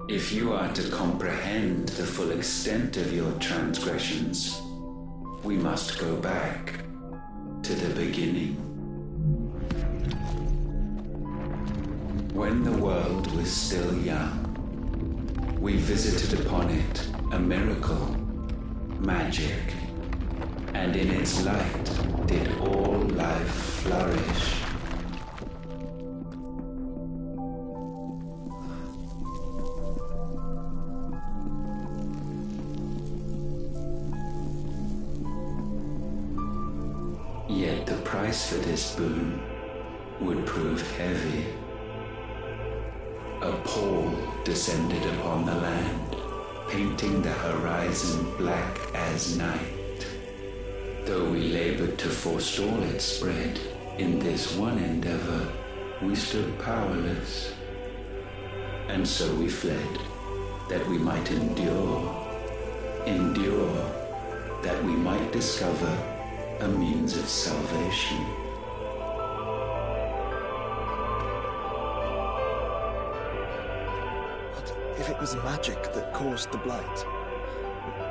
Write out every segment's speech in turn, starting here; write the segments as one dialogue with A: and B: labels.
A: If you are to comprehend the full extent of your transgressions, we must go back to the beginning. When the world was still young, we visited upon it a miracle, magic, and in its light did all life flourish. Yet the price for this boon would prove heavy. A pall descended upon the land, painting the horizon black as night. Though we labored to forestall its spread, in this one endeavor we stood powerless. And so we fled, that we might endure, that we might discover a means of salvation.
B: What if it was magic that caused the blight?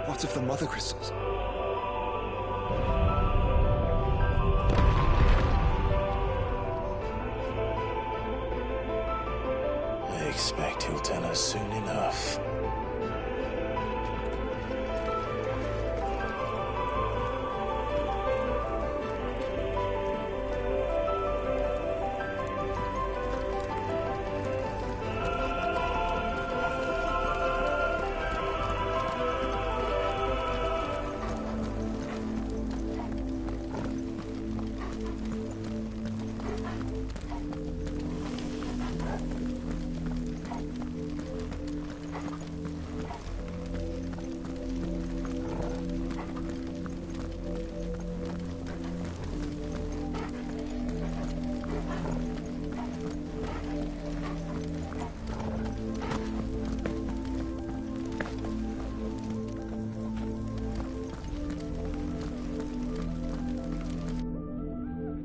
B: What of the mother crystals?
C: I expect he'll tell us soon enough.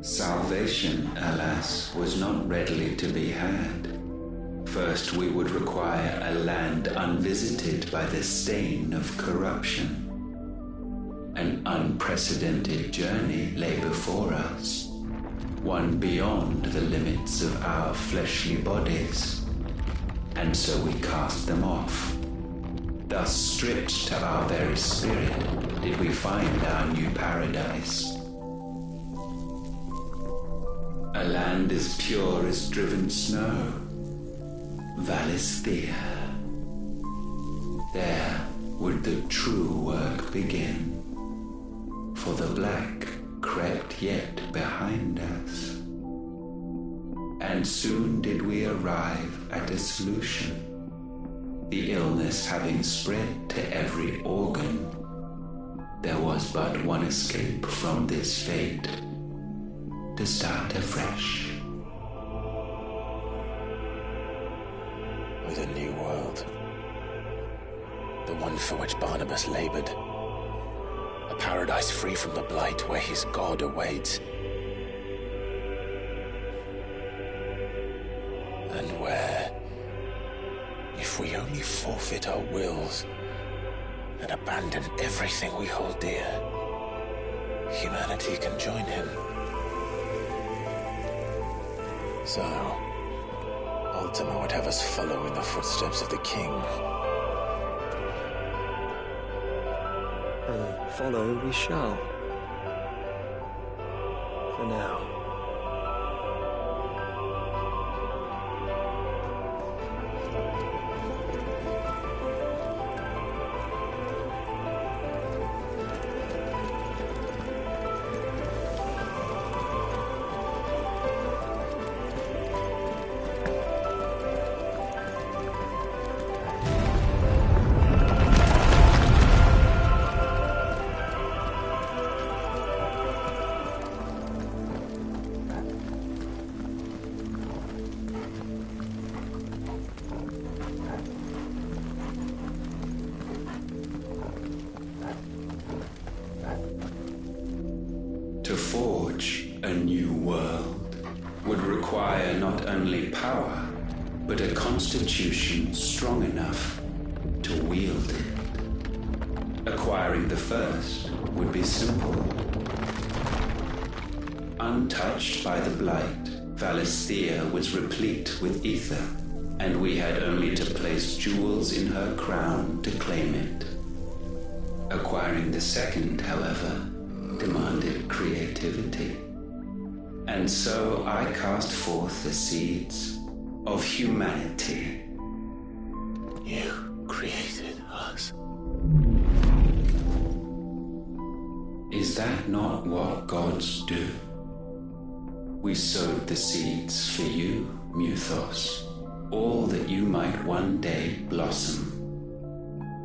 A: Salvation, alas, was not readily to be had. First, we would require a land unvisited by the stain of corruption. An unprecedented journey lay before us, one beyond the limits of our fleshly bodies, and so we cast them off. Thus, stripped to our very spirit, did we find our new paradise. A land as pure as driven snow, Valisthea. There would the true work begin, for the black crept yet behind us. And soon did we arrive at a solution. The illness having spread to every organ, there was but one escape from this fate: to start afresh.
C: With a new world. The one for which Barnabas labored. A paradise free from the blight where his God awaits. And where, if we only forfeit our wills and abandon everything we hold dear, humanity can join him. So, Ultima would have us follow in the footsteps of the king.
B: And follow we shall. For now.
A: To forge a new world would require not only power, but a constitution strong enough to wield it. Acquiring the first would be simple. Untouched by the blight, Valisthea was replete with ether, and we had only to place jewels in her crown to claim it. Acquiring the second, however, demanded creativity. And so I cast forth the seeds of humanity.
C: You created us.
A: Is that not what gods do? We sowed the seeds for you, Muthos, all that you might one day blossom.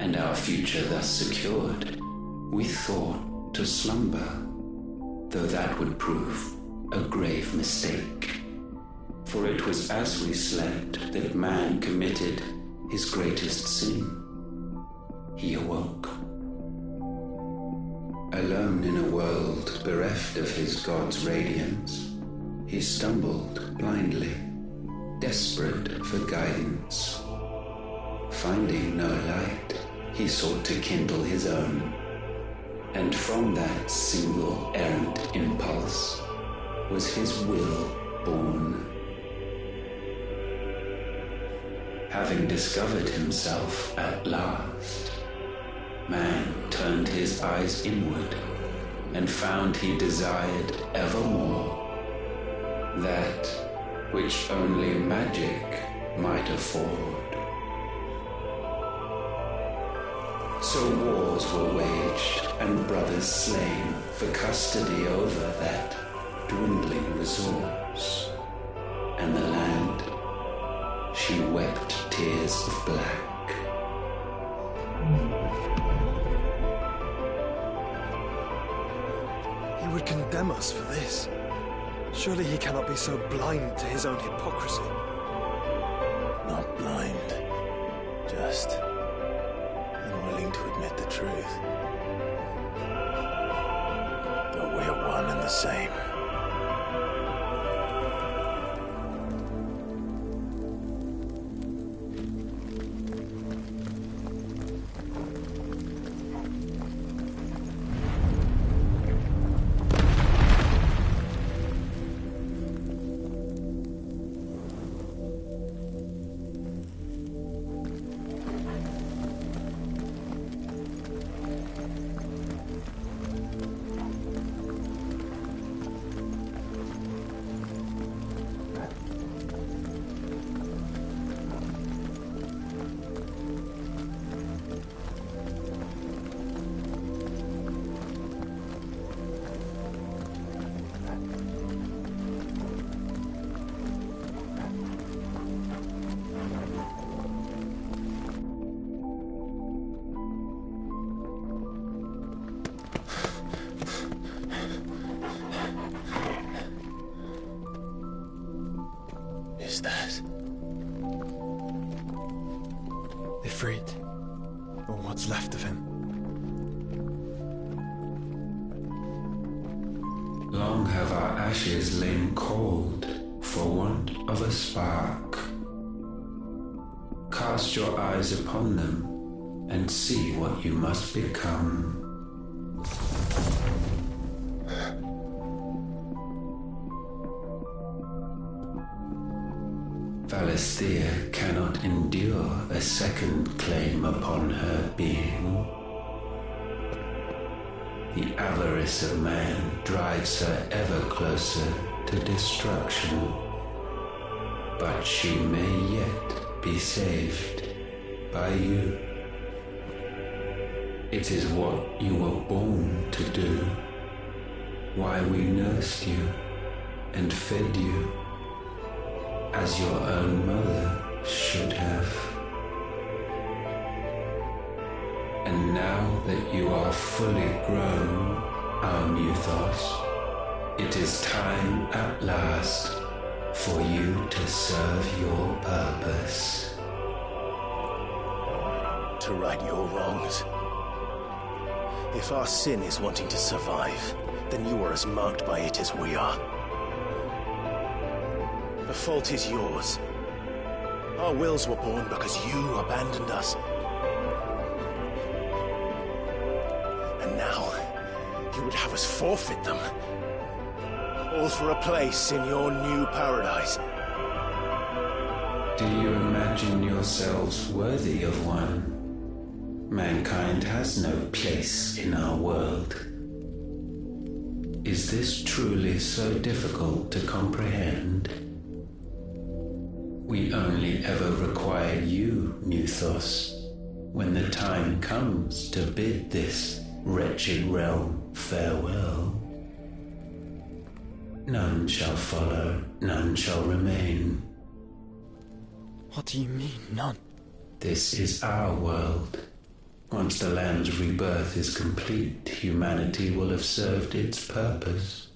A: And our future thus secured, we thought to slumber, though that would prove a grave mistake. For it was as we slept that man committed his greatest sin. He awoke. Alone in a world bereft of his god's radiance, he stumbled blindly, desperate for guidance. Finding no light, he sought to kindle his own, and from that single errant impulse was his will born. Having discovered himself at last, man turned his eyes inward and found he desired evermore that which only magic might afford. So wars were waged and brothers slain for custody over that dwindling resource, and the land, she wept tears of black.
B: He would condemn us for this. Surely he cannot be so blind to his own hypocrisy.
C: Not blind, just unwilling to admit the truth. But we're one and the same. Is that
B: Ifrit, or what's left of him?
A: Long have our ashes lain cold for want of a spark. Cast your eyes upon them and see what you must become. Valisthea cannot endure a second claim upon her being. The avarice of man drives her ever closer to destruction, but she may yet be saved by you. It is what you were born to do, why we nursed you and fed you as your own mother should have. And now that you are fully grown, our Muthos, it is time at last for you to serve your purpose.
C: to right your wrongs? If our sin is wanting to survive, then you are as marked by it as we are. The fault is yours. Our wills were born because you abandoned us. And now, you would have us forfeit them. All for a place in your new paradise.
A: Do you imagine yourselves worthy of one? Mankind has no place in our world. Is this truly so difficult to comprehend? We only ever require you, Nuthos, when the time comes to bid this wretched realm farewell. None shall follow, none shall remain.
B: What do you mean, none?
A: This is our world. Once the land's rebirth is complete, humanity will have served its purpose.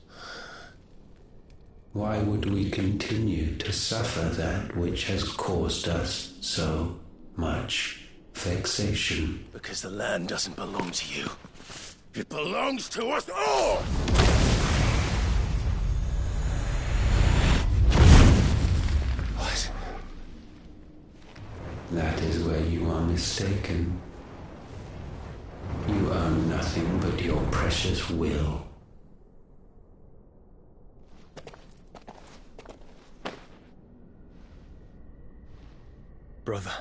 A: Why would we continue to suffer that which has caused us so much vexation?
C: Because the land doesn't belong to you. It belongs to us all! What?
A: That is where you are mistaken. You own nothing but your precious will.
B: Brother.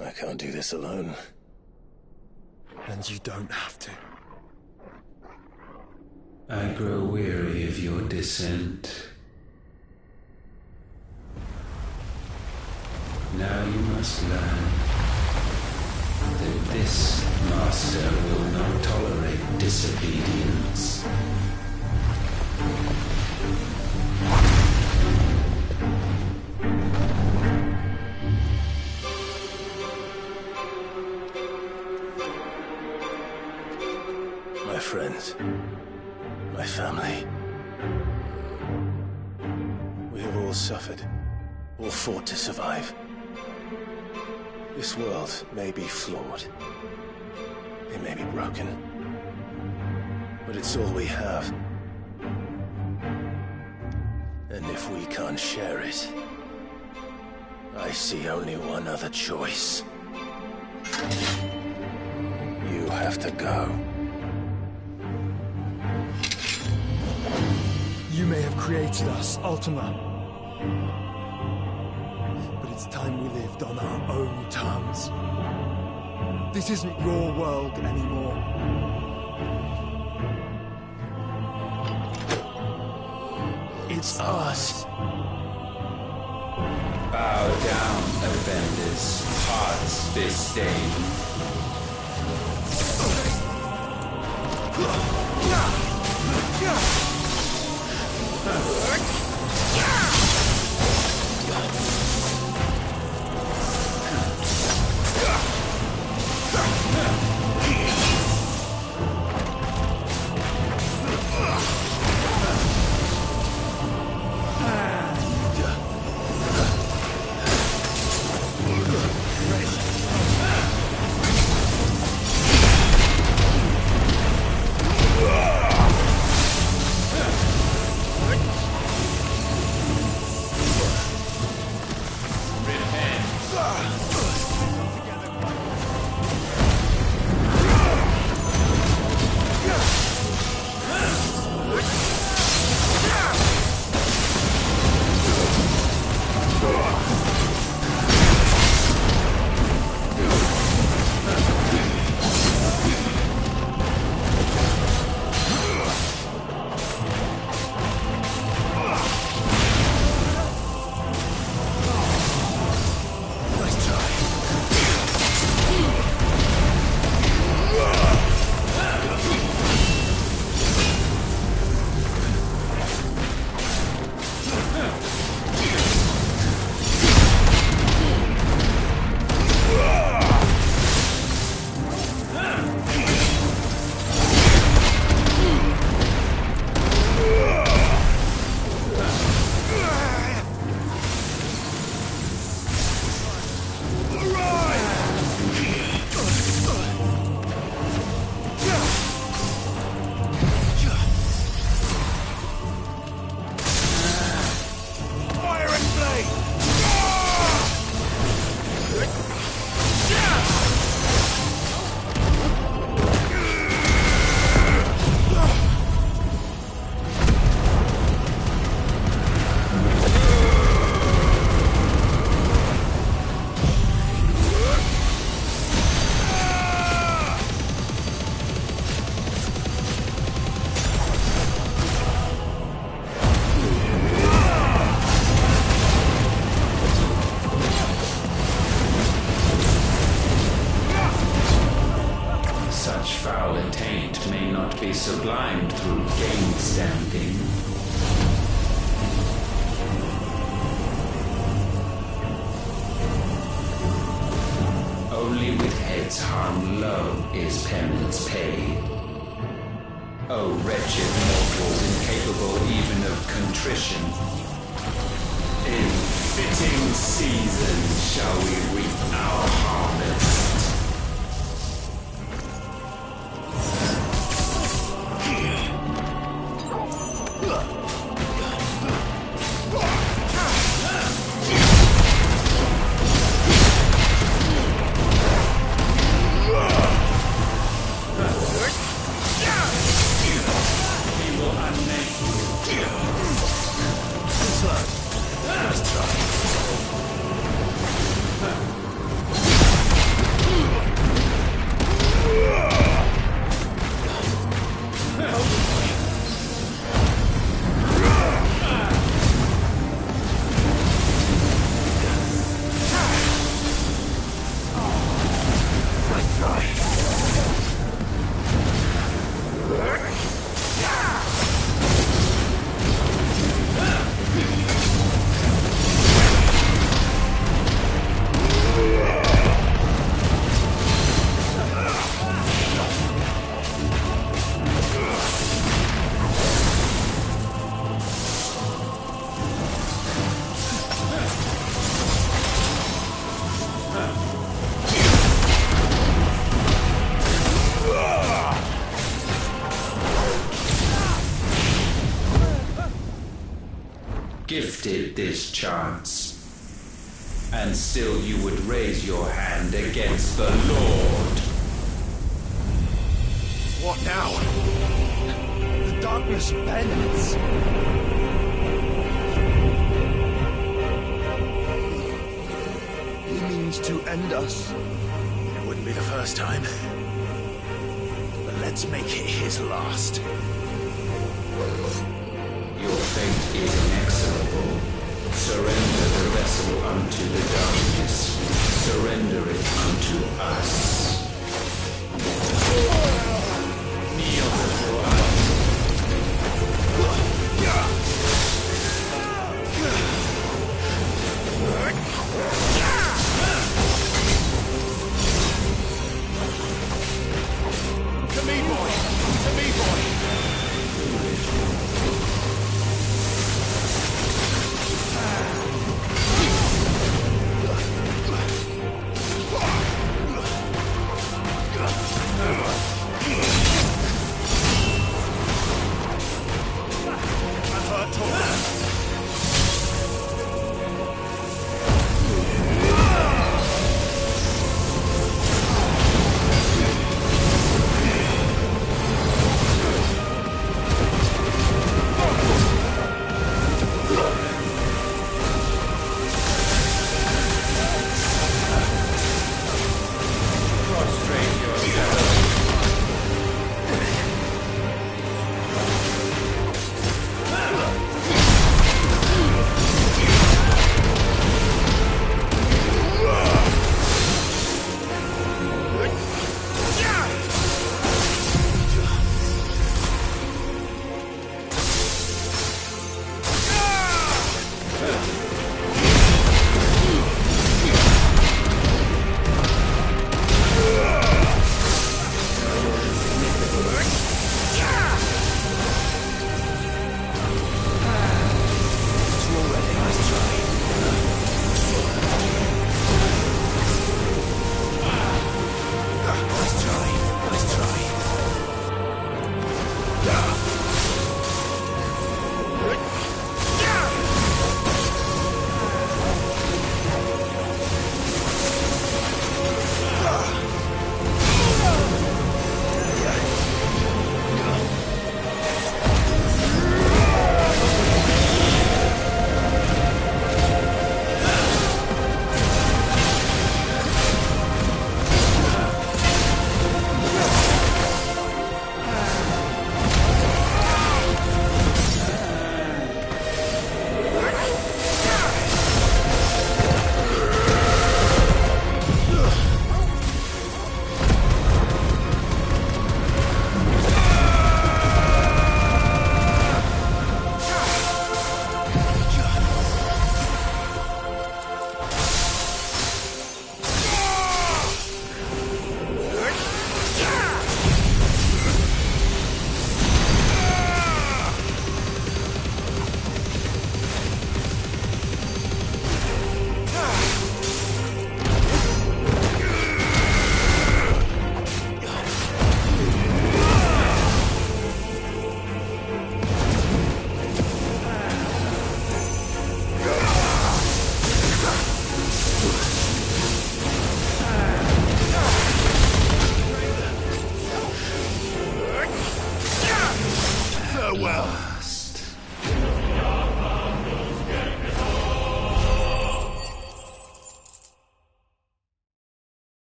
C: I can't do this alone.
B: And you don't have to.
A: I grow weary of your dissent. Now you must learn that this master will not tolerate disobedience.
C: My friends, my family. We have all suffered, all fought to survive. This world may be flawed. It may be broken. But it's all we have. And if we can't share it, I see only one other choice. You have to go.
B: You may have created us, Ultima. But it's time we lived on our own terms. This isn't your world anymore. It's us.
A: Bow down, offenders, hearts disdain. foul taint may not be sublimed through game standing. Only with heads hung low is penance paid. O wretched mortals, incapable even of contrition, in fitting season shall we reap our harvest. Gifted this chance, and still you would raise your hand against the Lord.
B: What now? The darkness bends. He means to end us.
C: It wouldn't be the first time. But let's make it his last.
A: Your fate is inexorable. Surrender the vessel unto the darkness. Surrender it unto us. Kneel before us.
B: To me, boy! To me, boy!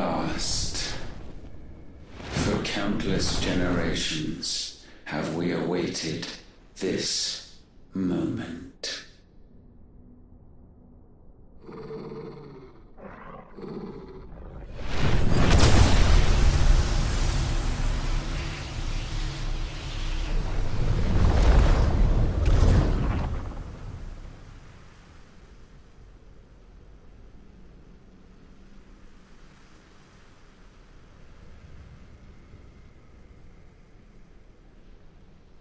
A: last. For countless generations have we awaited this moment.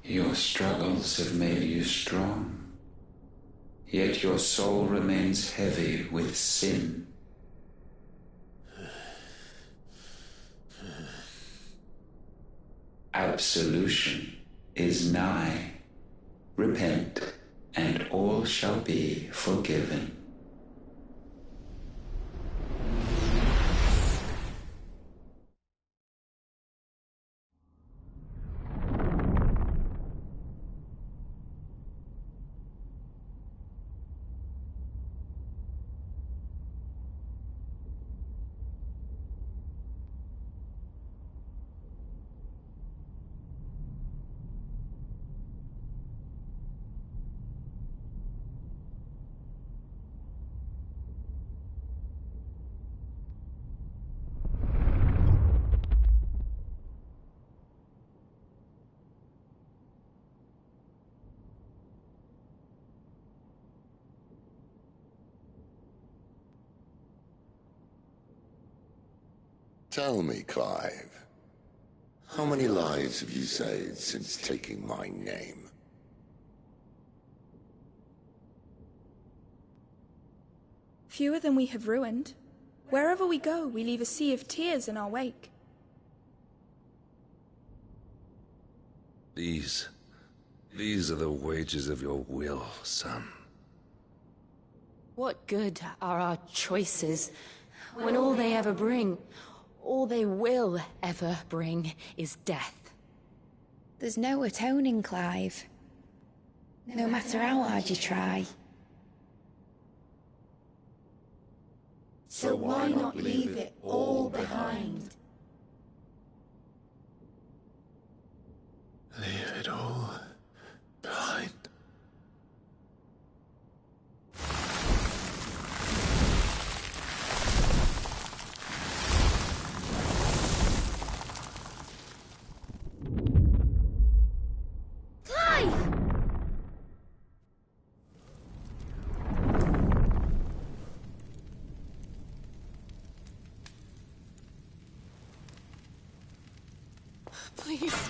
A: Your struggles have made you strong, yet your soul remains heavy with sin. Absolution is nigh. Repent, and all shall be forgiven.
D: Tell me, Clive, how many lives have you saved since taking my name?
E: Fewer than we have ruined. Wherever we go, we leave a sea of tears in our wake.
F: These are the wages of your will, son.
G: What good are our choices when all they ever bring, all they will ever bring, is death?
H: There's no atoning, Clive. No matter how hard you try.
I: So why not leave it all behind?
C: Leave it all behind.
G: Please,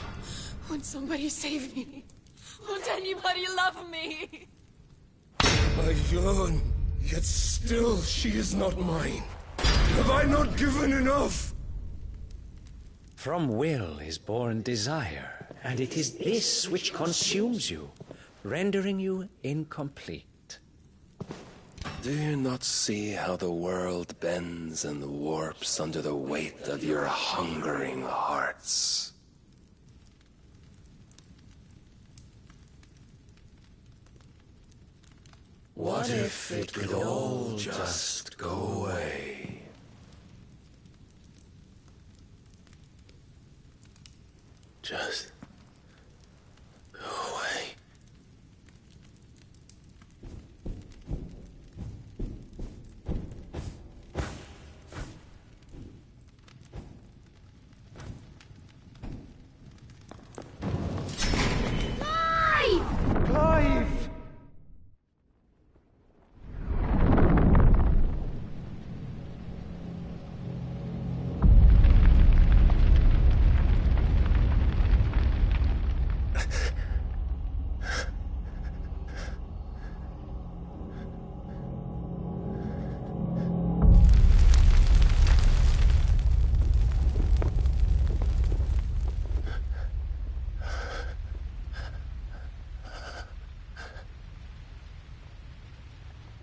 G: won't somebody save me? Won't anybody love me?
B: I yearn, yet still she is not mine. Have I not given enough?
J: From will is born desire, and it is this which consumes you, rendering you incomplete.
C: Do you not see how the world bends and warps under the weight of your hungering hearts? What if it could all just go away? Just go away.
B: Clive!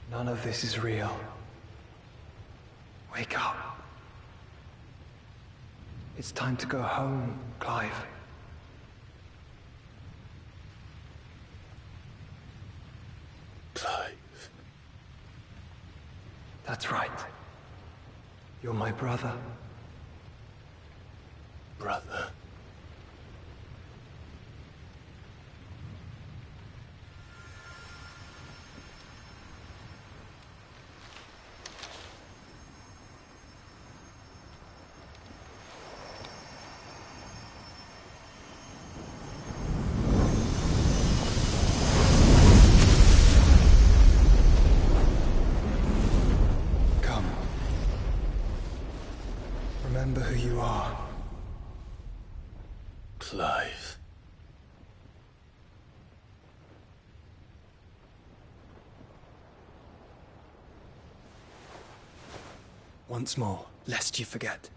B: None of this is real. Wake up. It's time to go home, Clive.
C: Clive.
B: That's right. You're my brother.
C: brother.
B: Remember who you are.
C: Clive.
B: Once more, lest you forget.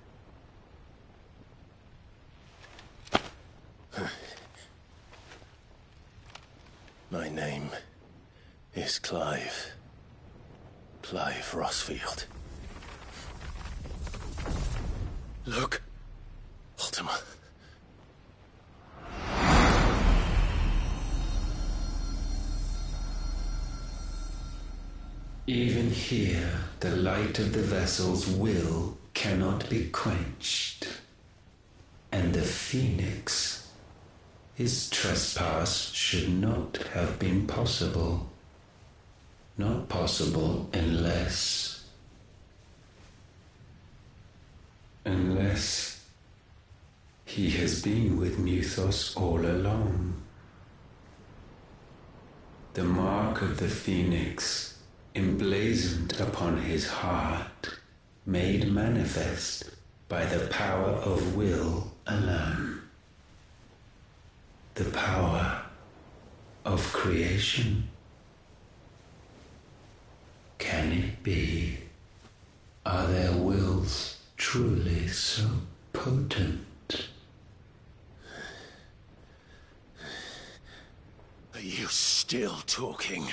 C: My name is Clive. Clive Rossfield.
B: Look.
C: Ultima.
A: Even here, the light of the vessel's will cannot be quenched. And the Phoenix, his trespass should not have been possible. Not possible unless he has been with Muthos all along. The mark of the Phoenix, emblazoned upon his heart, made manifest by the power of will alone. The power of creation. Can it be? Are their wills truly so potent?
C: Are you still talking?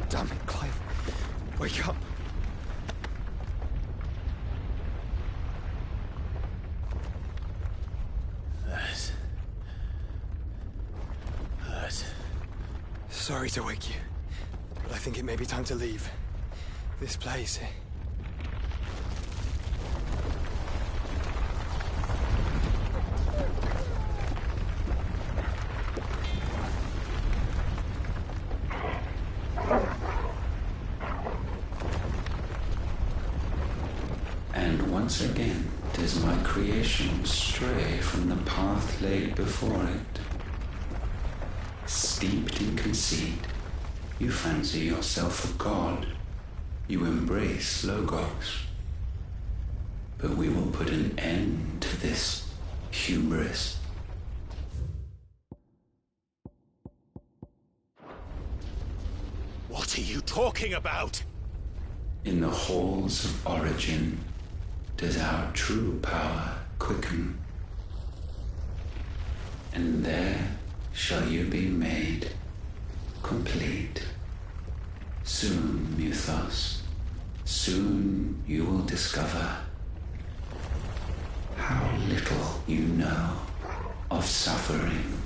B: Damn it, Clive. Wake up.
C: That hurt.
B: Sorry to wake you, but I think it may be time to leave. This place.
A: And once again does my creation stray from the path laid before it. Steeped in conceit, you fancy yourself a god. You embrace Logos. But we will put an end to this hubris.
C: What are you talking about?
A: In the halls of origin does our true power quicken. And there shall you be made complete. Soon, Muthos, Soon you will discover how little you know of suffering.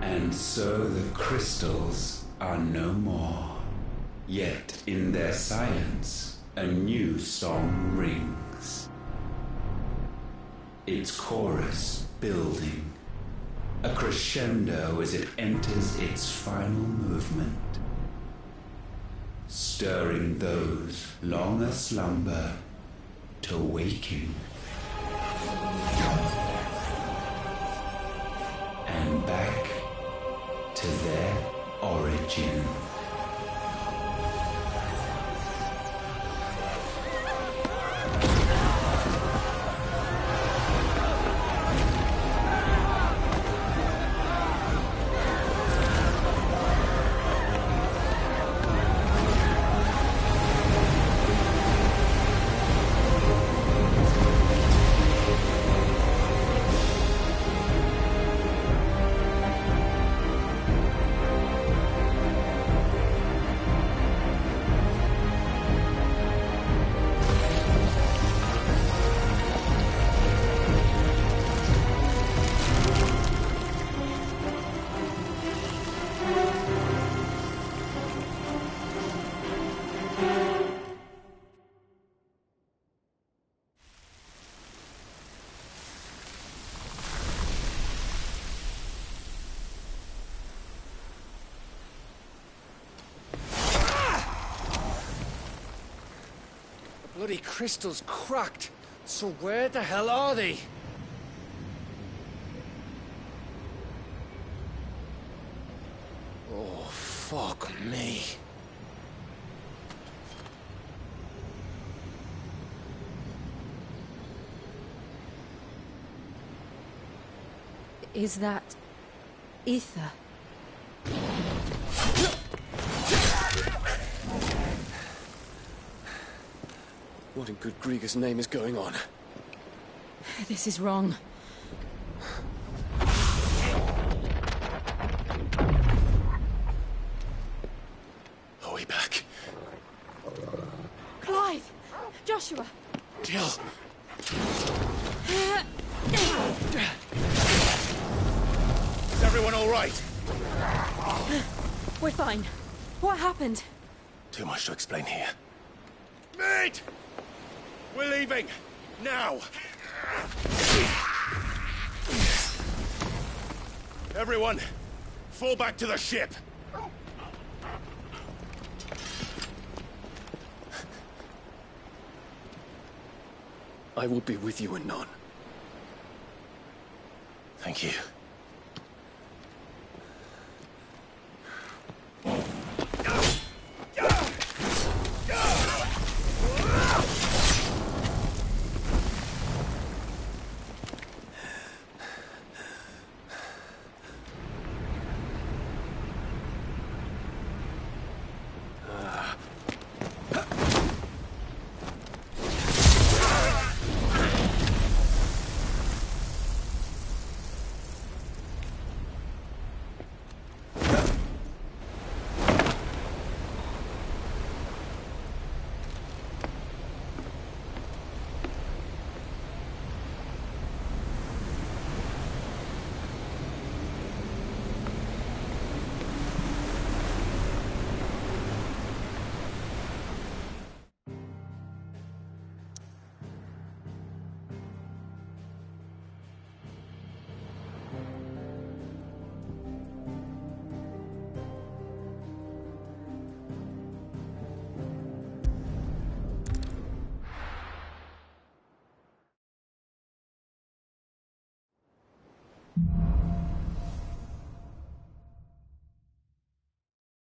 A: And so the crystals are no more. Yet in their silence, a new song rings. Its chorus building, a crescendo as it enters its final movement, stirring those long aslumber to waking. And back to their origin.
C: Bloody crystal's cracked. So where the hell are they? Oh, fuck me.
G: Is that ether?
C: What in good Grieger's name is going on?
G: This is wrong.
C: Are we back?
G: Clive! Joshua!
C: Jill! Is everyone all right?
G: We're fine. What happened?
C: Too much to explain here.
B: Mate! We're leaving! Now! Everyone, fall back to the ship!
C: I will be with you anon. Thank you.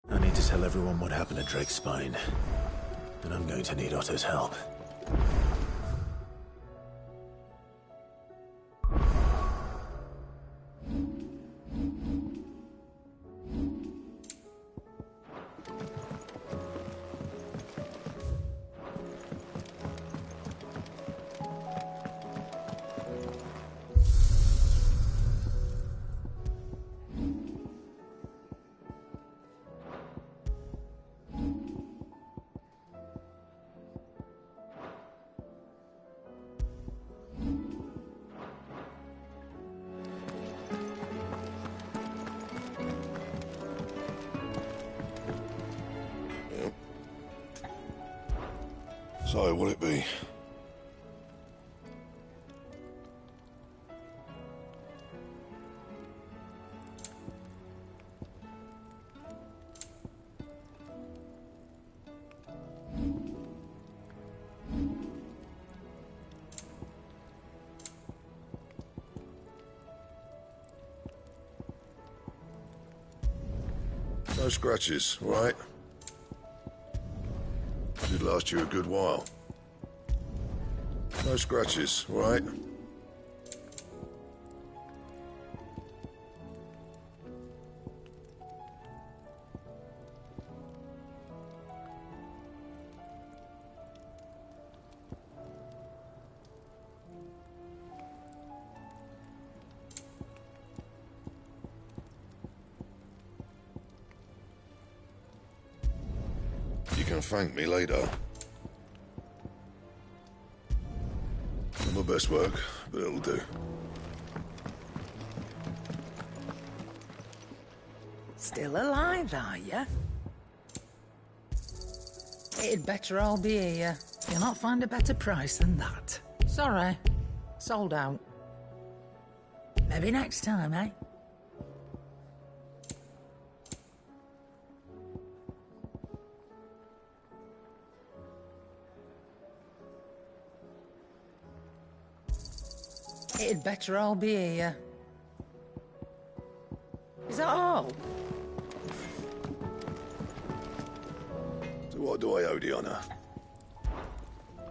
K: I need to tell everyone what happened at Drake's Spine. And I'm going to need Otto's help.
B: So, will it be? No scratches, right? Should last you a good while. No scratches, right? You can thank me later. Not my best work, but it'll do.
L: Still alive, are you? It'd better all be here. You'll not find a better price than that. Sorry. Sold out. Maybe next time, eh? It'd better all be here. Is that all?
B: So what do I owe the honour?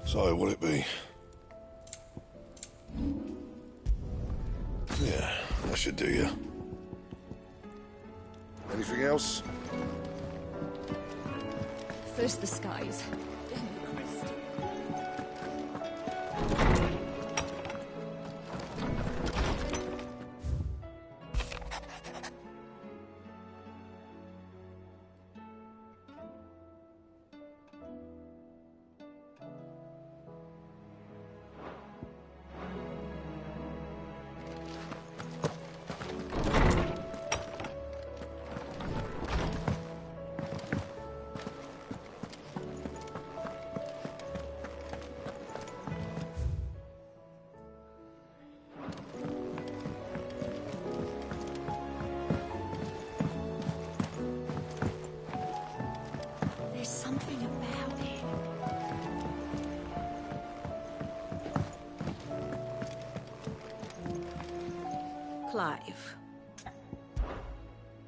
B: So, will it be? Yeah, that should do you. Anything else?
G: First the skies.
M: Clive.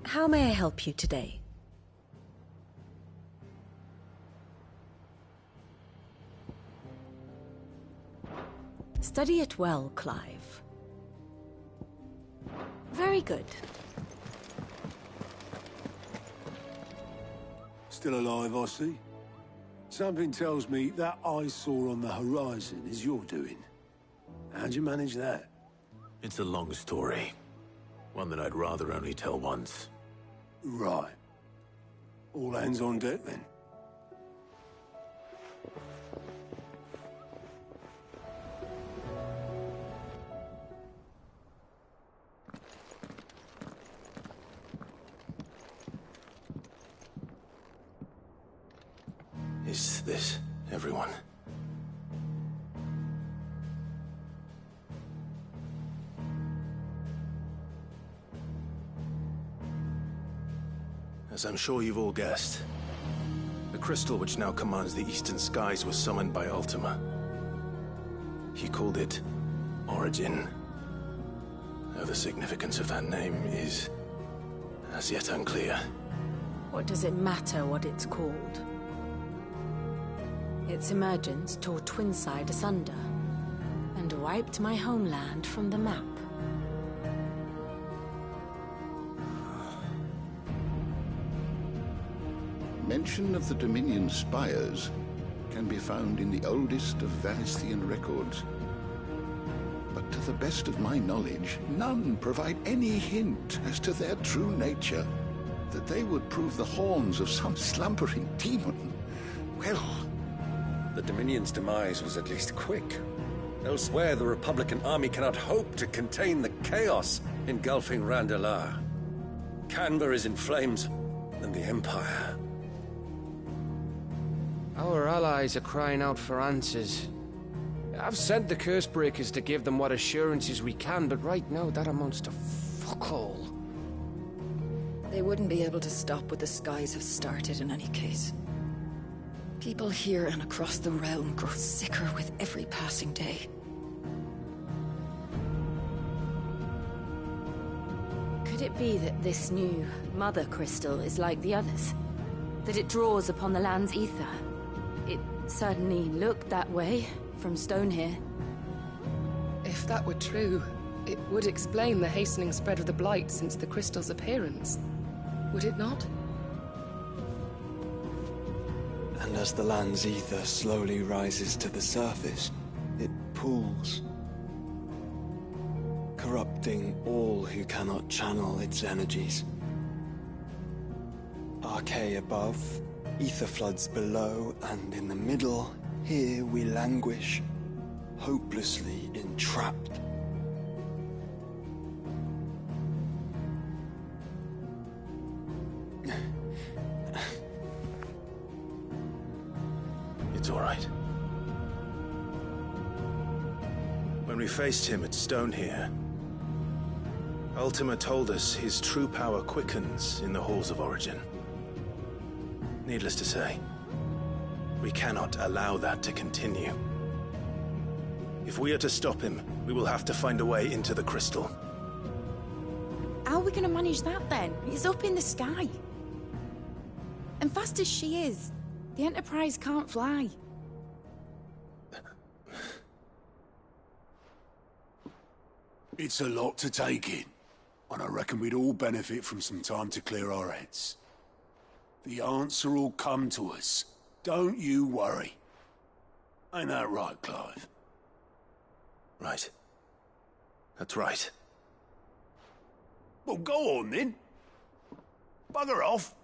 M: How may I help you today? Study it well, Clive. Very good.
N: Still alive, I see. Something tells me that eyesore on the horizon is your doing. How'd you manage that?
K: It's a long story. One that I'd rather only tell once.
N: Right. All hands on deck, then.
K: Is this everyone? As I'm sure you've all guessed, the crystal which now commands the eastern skies was summoned by Ultima. He called it Origin. Though the significance of that name is as yet unclear.
M: What does it matter what it's called? Its emergence tore Twinside asunder and wiped my homeland from the map.
D: Mention of the Dominion spires can be found in the oldest of Varisthian records. But to the best of my knowledge, none provide any hint as to their true nature. That they would prove the horns of some slumbering demon. Well,
O: the Dominion's demise was at least quick. Elsewhere, the Republican army cannot hope to contain the chaos engulfing Randalar. Canberra is in flames, and the Empire.
P: Our allies are crying out for answers. I've sent the Cursebreakers to give them what assurances we can, but right now that amounts to fuck all.
Q: They wouldn't be able to stop what the skies have started in any case. People here and across the realm grow sicker with every passing day.
G: Could it be that this new Mother Crystal is like the others? That it draws upon the land's ether? It certainly looked that way from stone here.
R: If that were true, it would explain the hastening spread of the Blight since the crystal's appearance. Would it not?
S: And as the land's ether slowly rises to the surface, it pools, corrupting all who cannot channel its energies. Archay above, ether floods below, and in the middle, here we languish, hopelessly entrapped.
K: It's all right. When we faced him at Stone here, Ultima told us his true power quickens in the Halls of Origin. Needless to say, we cannot allow that to continue. If we are to stop him, we will have to find a way into the crystal.
E: How are we gonna manage that then? It's up in the sky. And fast as she is, the Enterprise can't fly.
N: It's a lot to take in, and I reckon we'd all benefit from some time to clear our heads. The answer will come to us. Don't you worry. Ain't that right, Clive?
K: Right. That's right.
N: Well, go on then. Bugger off.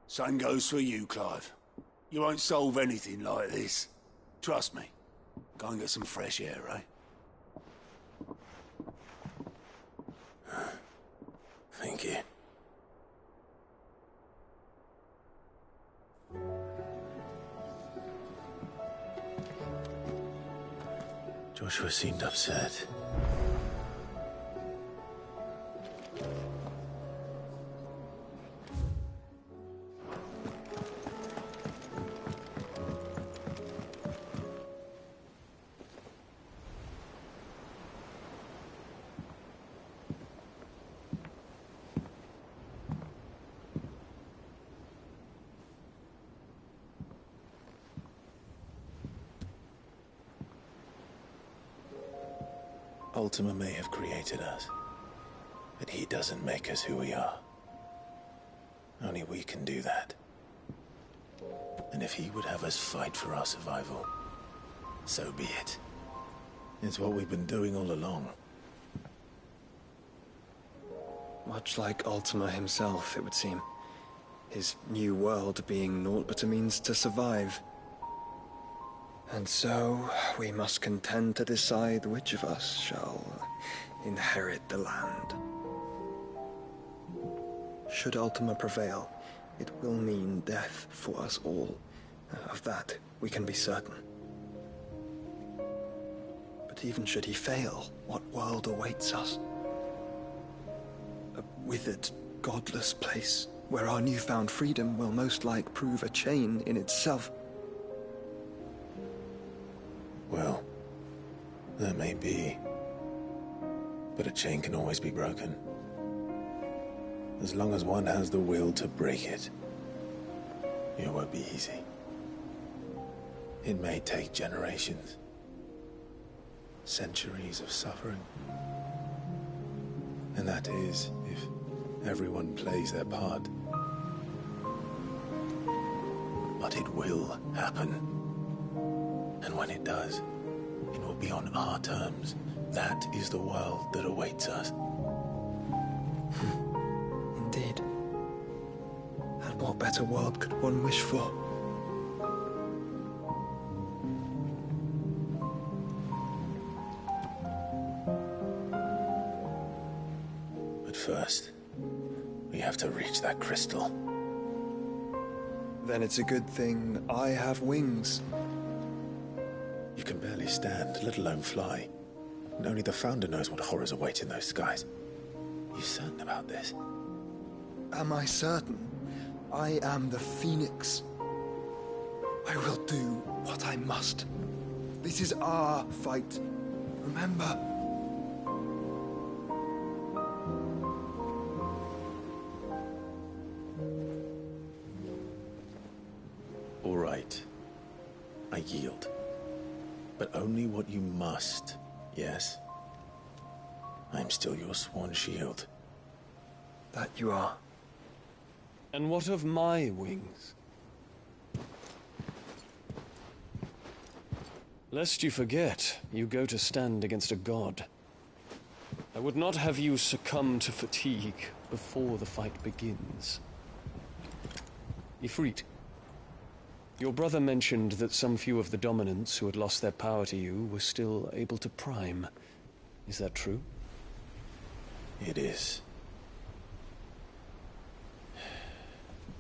N: Same goes for you, Clive. You won't solve anything like this. Trust me. Go and get some fresh air, eh?
K: Thank you. Joshua seemed upset. Ultima may have created us, but he doesn't make us who we are. Only we can do that. And if he would have us fight for our survival, so be it. It's what we've been doing all along.
S: Much like Ultima himself, it would seem. His new world being naught but a means to survive. And so, we must contend to decide which of us shall inherit the land. Should Ultima prevail, it will mean death for us all. Of that, we can be certain. But even should he fail, what world awaits us? A withered, godless place, where our newfound freedom will most like prove a chain in itself.
K: Well, that may be. But a chain can always be broken. As long as one has the will to break it. It won't be easy. It may take generations. Centuries of suffering. And that is, if everyone plays their part. But it will happen. And when it does, it will be on our terms. That is the world that awaits us.
S: Indeed. And what better world could one wish for?
K: to reach that crystal.
S: Then it's a good thing I have wings.
K: You can barely stand, let alone fly. And only the Founder knows what horrors await in those skies. You certain about this?
S: Am I certain? I am the Phoenix. I will do what I must. This is our fight. Remember?
K: All right. I yield. But only what you must, yes? I'm still your sworn shield.
S: That you are.
T: And what of my wings? Lest you forget, you go to stand against a god. I would not have you succumb to fatigue before the fight begins. Ifrit, your brother mentioned that some few of the dominants who had lost their power to you were still able to prime. Is that true?
K: It is.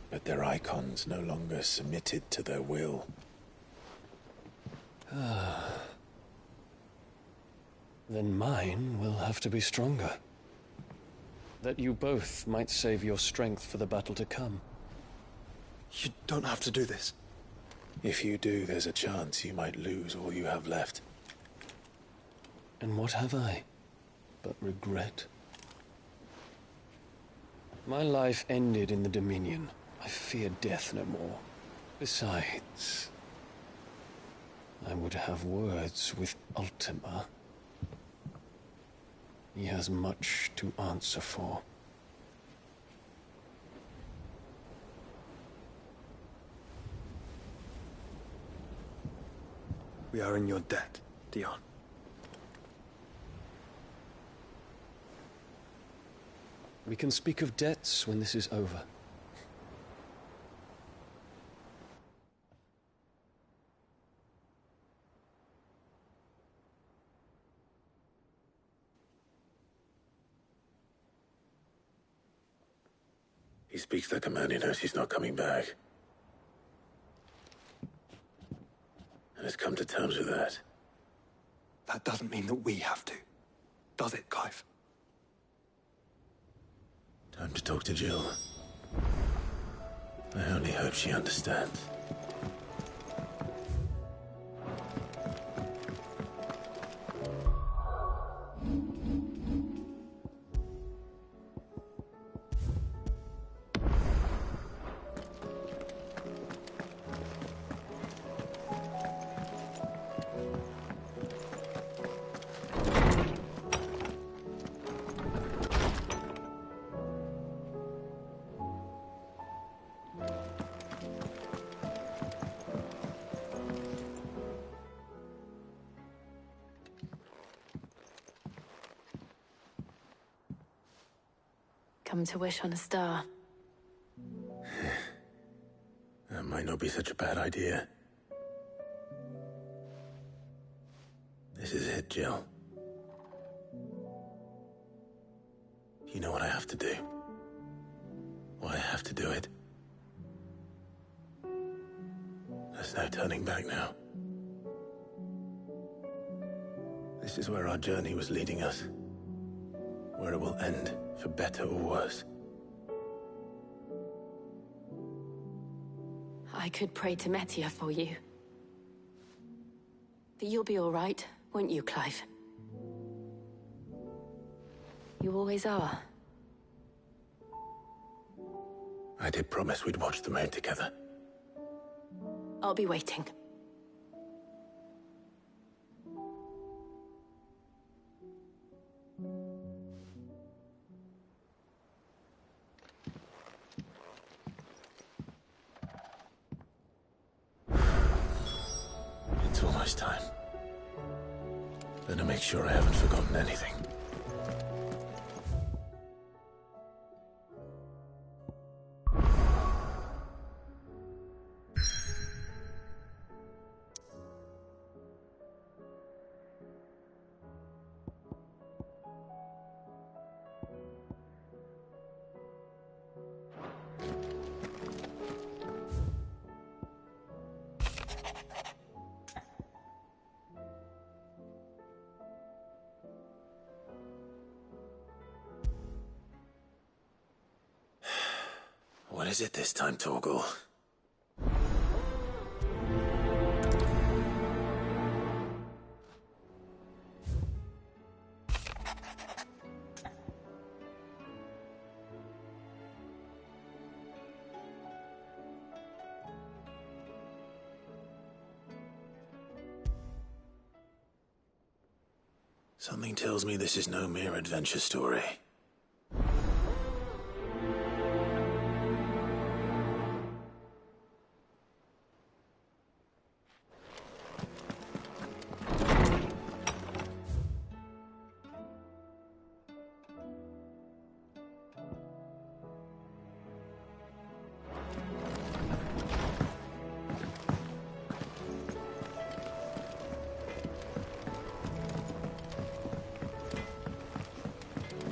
K: But their icons no longer submitted to their will.
T: Then mine will have to be stronger. That you both might save your strength for the battle to come.
S: You don't have to do this.
K: If you do, there's a chance you might lose all you have left.
T: And what have I but regret? My life ended in the Dominion. I fear death no more. Besides, I would have words with Ultima. He has much to answer for.
S: We are in your debt, Dion.
T: We can speak of debts when this is over.
K: He speaks like a man who knows he's not coming back. And has come to terms with that.
S: That doesn't mean that we have to. Does it, Clive?
K: Time to talk to Jill. I only hope she understands.
G: Come to wish on a star.
K: That might not be such a bad idea. This is it, Jill. You know what I have to do. Why I have to do it. There's no turning back now. This is where our journey was leading us. Where it will end, for better or worse.
G: I could pray to Metia for you. But you'll be all right, won't you, Clive? You always are.
K: I did promise we'd watch the moon together.
G: I'll be waiting.
K: It's almost time. Better make sure I haven't forgotten anything. is it this time, Torgal? Something tells me this is no mere adventure story.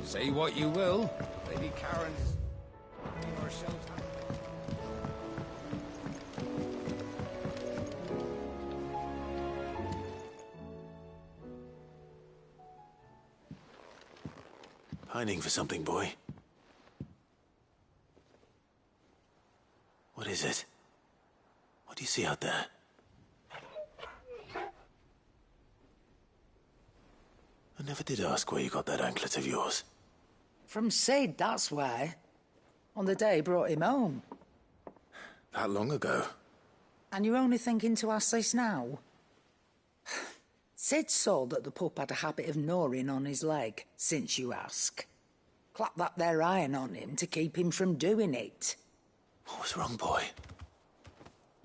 P: Say what you will, Lady Karen is in herself.
K: Pining for something, boy. What is it? What do you see out there? I never did ask where you got that anklet of yours.
L: From Sid, that's why. On the day he brought him home.
K: That long ago?
L: And you're only thinking to ask this now? Sid saw that the pup had a habit of gnawing on his leg, since you ask. Clap that there iron on him to keep him from doing it.
K: What was wrong, boy?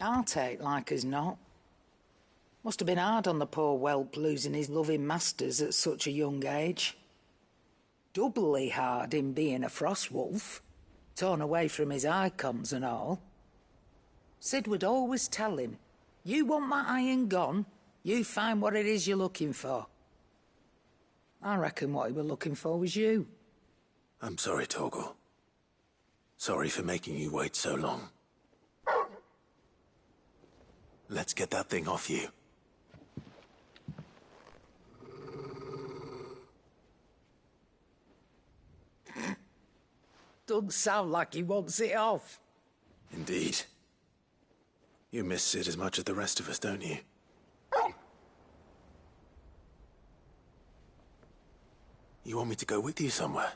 L: I'll take like as not. Must have been hard on the poor whelp losing his loving masters at such a young age. Doubly hard in being a frost wolf, torn away from his icons and all. Sid would always tell him, you want that iron gone, you find what it is you're looking for. I reckon what he were looking for was you.
K: I'm sorry, Torgal. Sorry for making you wait so long. Let's get that thing off you.
L: Doesn't sound like he wants it off.
K: Indeed. You miss Sid as much as the rest of us, don't you? You want me to go with you somewhere?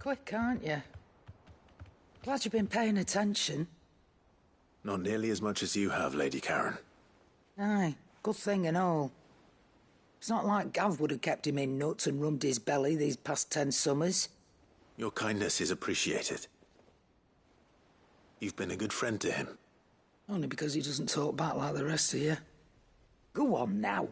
L: Quick, aren't you? Glad you've been paying attention.
K: Not nearly as much as you have, Lady Karen.
L: Aye, good thing and all. It's not like Gav would have kept him in nuts and rubbed his belly these past 10 summers.
K: Your kindness is appreciated. You've been a good friend to him.
L: Only because he doesn't talk back like the rest of you. Go on now.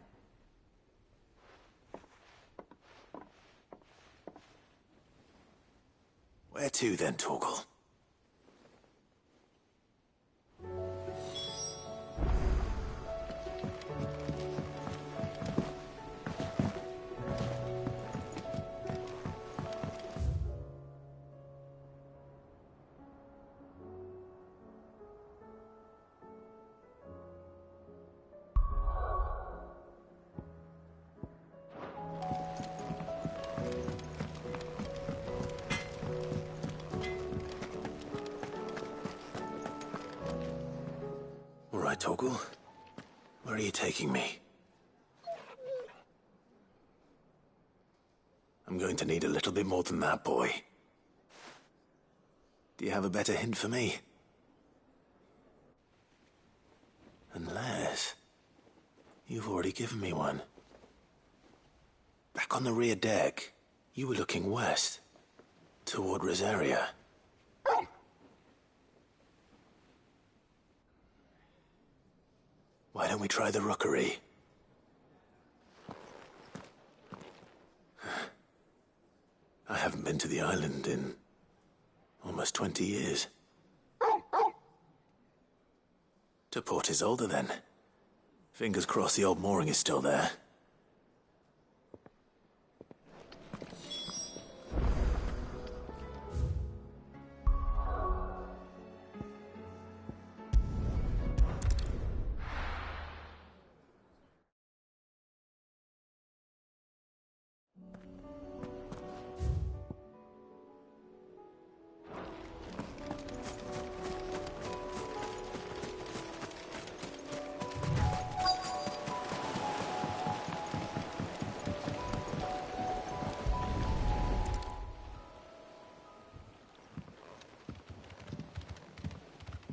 K: Where to then, Torgal? All right, Torgal. Where are you taking me? I'm going to need a little bit more than that, boy. Do you have a better hint for me? Unless... you've already given me one. Back on the rear deck, you were looking west, toward Rosaria. Why don't we try the rookery? I haven't been to the island in almost 20 years. To Port Isolde, then. Fingers crossed the old mooring is still there.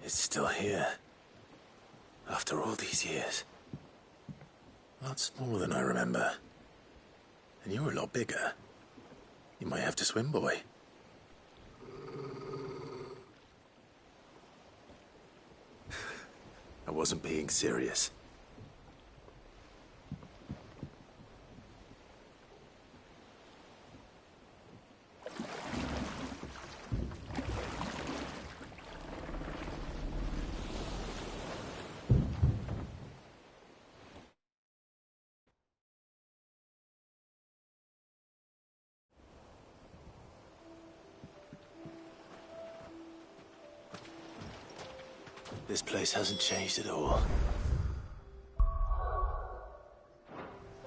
K: It's still here. After all these years. A lot smaller than I remember. And you're a lot bigger. You might have to swim, boy. I wasn't being serious. This place hasn't changed at all.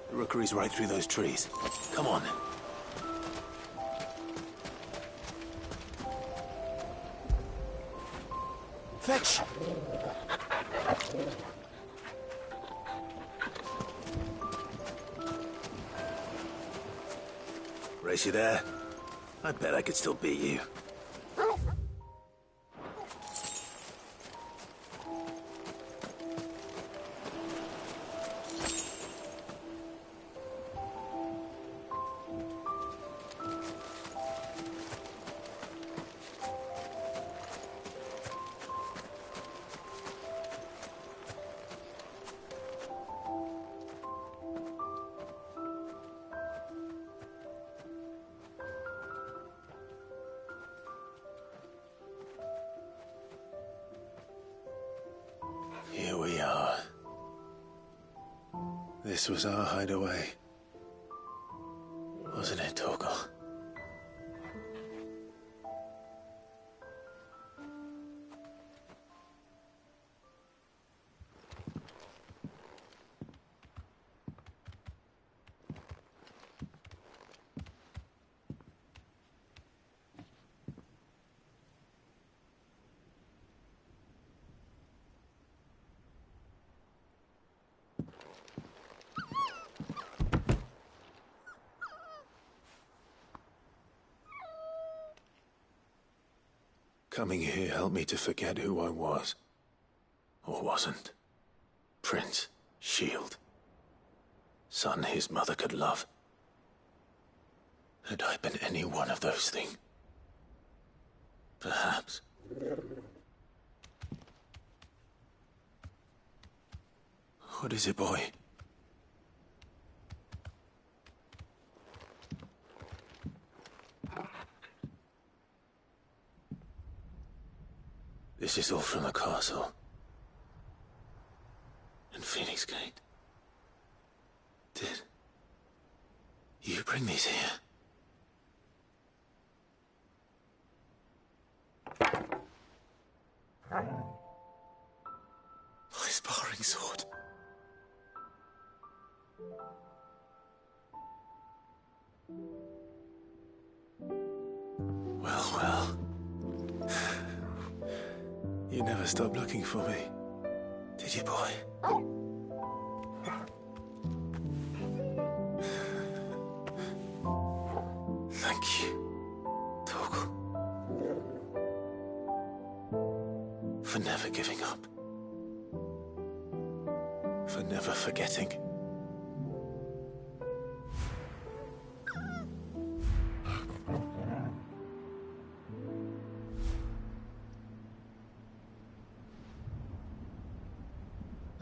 K: The rookery's right through those trees. Come on. Fetch! Race you there? I bet I could still beat you. Here we are. This was our hideaway. Wasn't it, Torgal? Coming here helped me to forget who I was. Or wasn't. Prince, shield. Son his mother could love. Had I been any one of those things? Perhaps. What is it, boy? This is all from the castle. And Phoenix Gate. Did you bring these here? My sparring sword. Well, well. You never stopped looking for me, did you, boy? Thank you, Torgal. For never giving up. For never forgetting.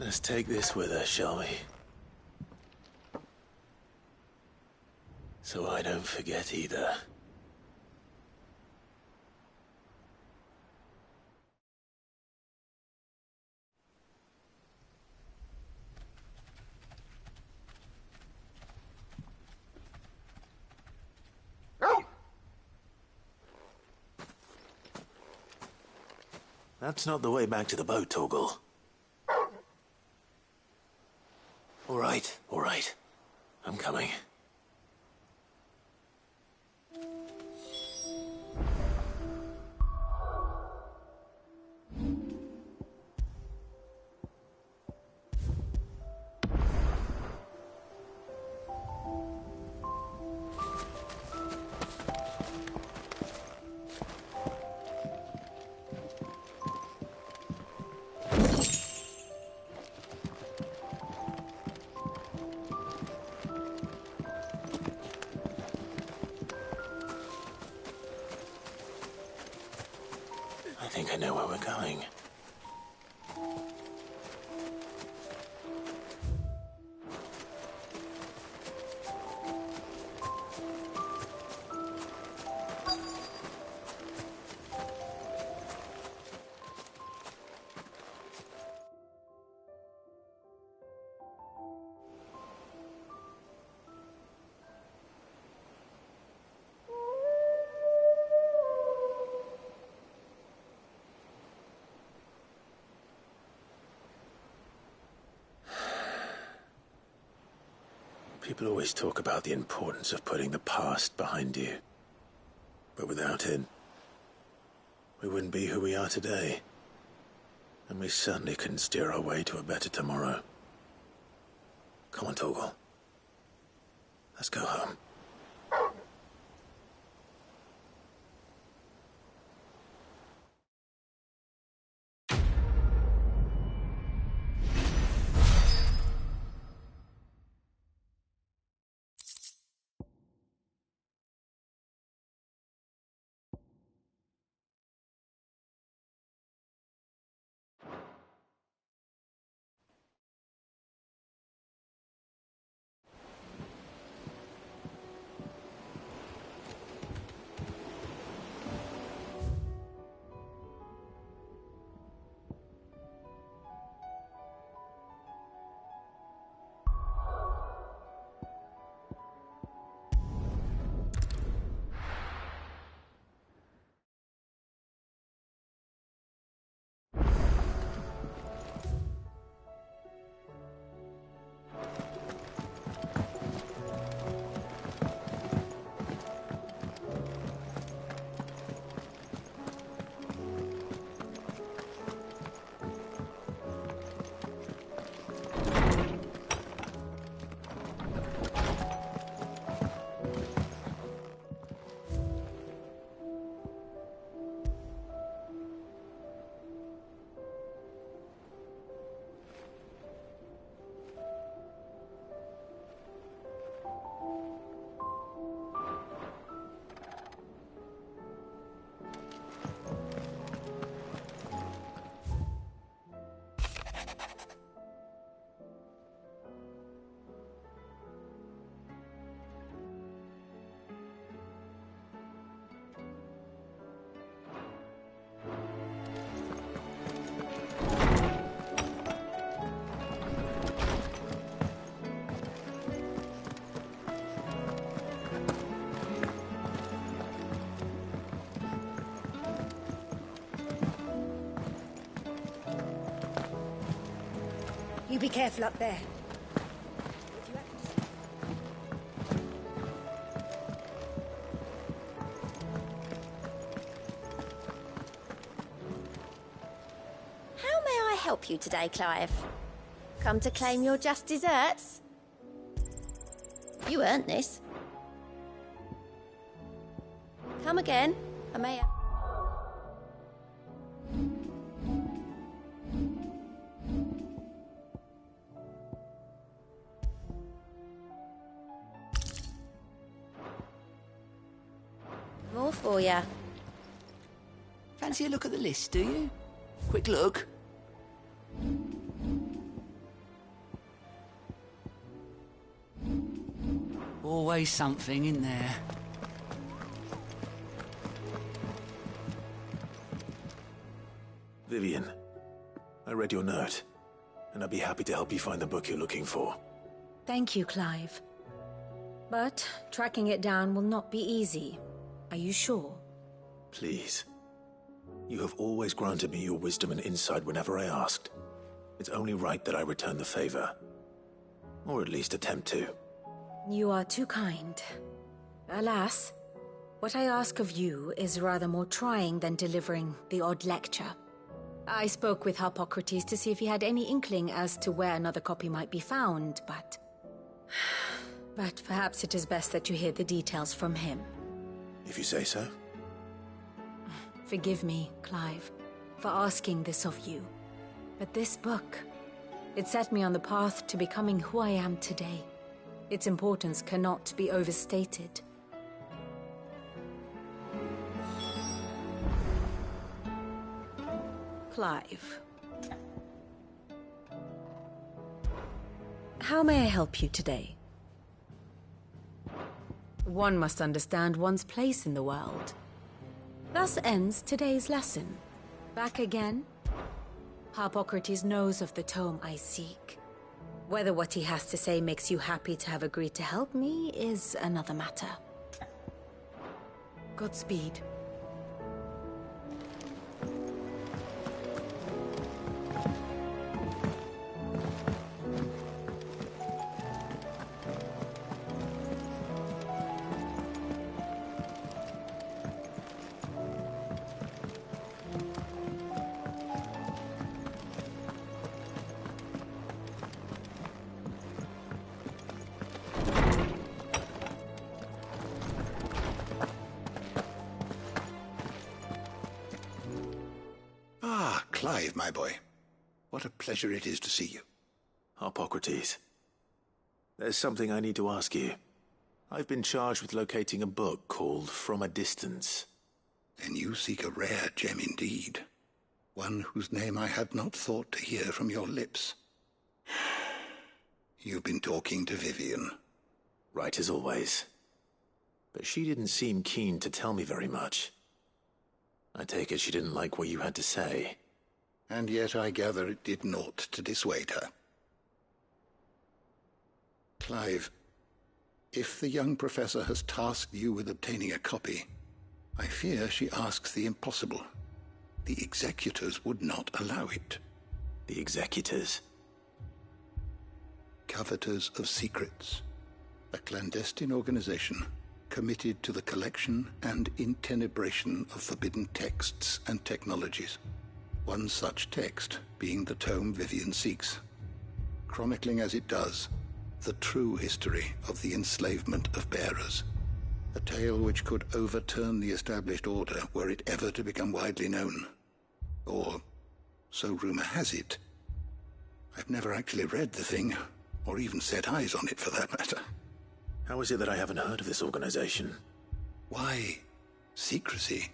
K: Let's take this with us, shall we? So I don't forget either. That's not the way back to the boat, Torgal. All right. I'm coming. I think I know where we're going. People always talk about the importance of putting the past behind you. But without it, we wouldn't be who we are today. And we certainly couldn't steer our way to a better tomorrow. Come on, Torgal. Let's go home.
U: You be careful up there.
V: How may I help you today, Clive? Come to claim your just desserts? You earned this. Come again. I may... More for ya.
W: Fancy a look at the list, do you? Quick look. Always something in there.
K: Vivian, I read your note, and I'd be happy to help you find the book you're looking for.
M: Thank you, Clive. But tracking it down will not be easy. Are you sure?
K: Please. You have always granted me your wisdom and insight whenever I asked. It's only right that I return the favor. Or at least attempt to.
M: You are too kind. Alas, what I ask of you is rather more trying than delivering the odd lecture. I spoke with Harpocrates to see if he had any inkling as to where another copy might be found, but... But perhaps it is best that you hear the details from him.
K: If you say so.
M: Forgive me, Clive, for asking this of you. But this book, it set me on the path to becoming who I am today. Its importance cannot be overstated. Clive. How may I help you today? One must understand one's place in the world. Thus ends today's lesson. Back again? Harpocrates knows of the tome I seek. Whether what he has to say makes you happy to have agreed to help me is another matter. Godspeed.
D: Clive, my boy. What a pleasure it is to see you.
K: Harpocrates. There's something I need to ask you. I've been charged with locating a book called From a Distance.
D: Then you seek a rare gem indeed. One whose name I had not thought to hear from your lips. You've been talking to Vivian.
K: Right as always. But she didn't seem keen to tell me very much. I take it she didn't like what you had to say.
D: And yet I gather it did naught to dissuade her. Clive, if the young professor has tasked you with obtaining a copy, I fear she asks the impossible. The executors would not allow it.
K: The executors?
D: Coveters of Secrets. A clandestine organization committed to the collection and intenebration of forbidden texts and technologies. One such text being the tome Vivian seeks, chronicling as it does the true history of the enslavement of bearers. A tale which could overturn the established order were it ever to become widely known. Or, so rumor has it. I've never actually read the thing, or even set eyes on it for that matter.
K: How is it that I haven't heard of this organization?
D: Why, secrecy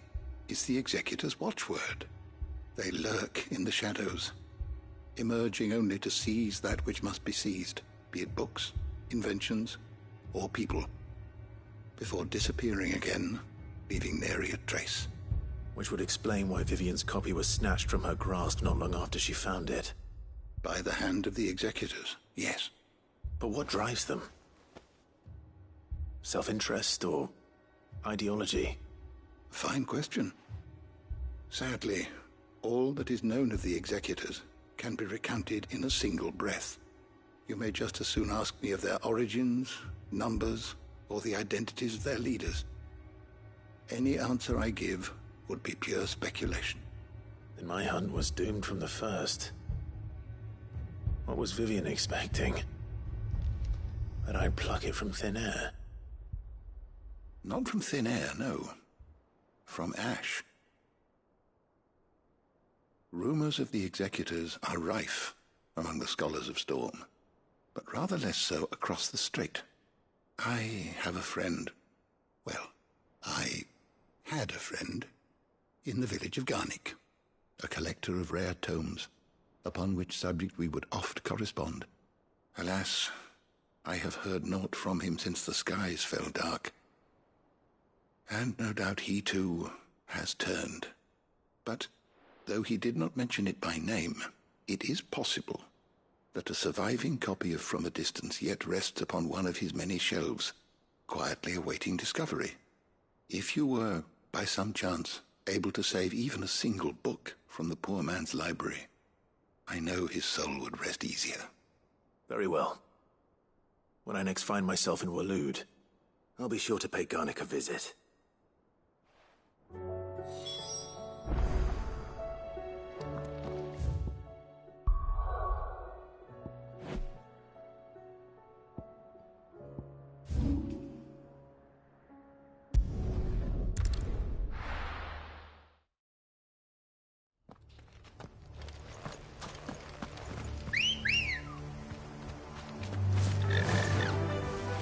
D: is the executor's watchword. They lurk in the shadows, emerging only to seize that which must be seized, be it books, inventions, or people, before disappearing again, leaving nary a trace.
K: Which would explain why Vivian's copy was snatched from her grasp not long after she found it.
D: By the hand of the executors, yes.
K: But what drives them? Self-interest or ideology?
D: Fine question. Sadly, all that is known of the executors can be recounted in a single breath. You may just as soon ask me of their origins, numbers, or the identities of their leaders. Any answer I give would be pure speculation.
K: Then my hunt was doomed from the first. What was Vivian expecting? That I'd pluck it from thin air?
D: Not from thin air, no. From ash. Rumors of the executors are rife among the scholars of Storm, but rather less so across the strait. I have a friend. Well, I had a friend in the village of Garnick, a collector of rare tomes, upon which subject we would oft correspond. Alas, I have heard naught from him since the skies fell dark. And no doubt he, too, has turned. But, though he did not mention it by name, it is possible that a surviving copy of From a Distance yet rests upon one of his many shelves, quietly awaiting discovery. If you were, by some chance, able to save even a single book from the poor man's library, I know his soul would rest easier.
K: Very well. When I next find myself in Waloed, I'll be sure to pay Garnick a visit.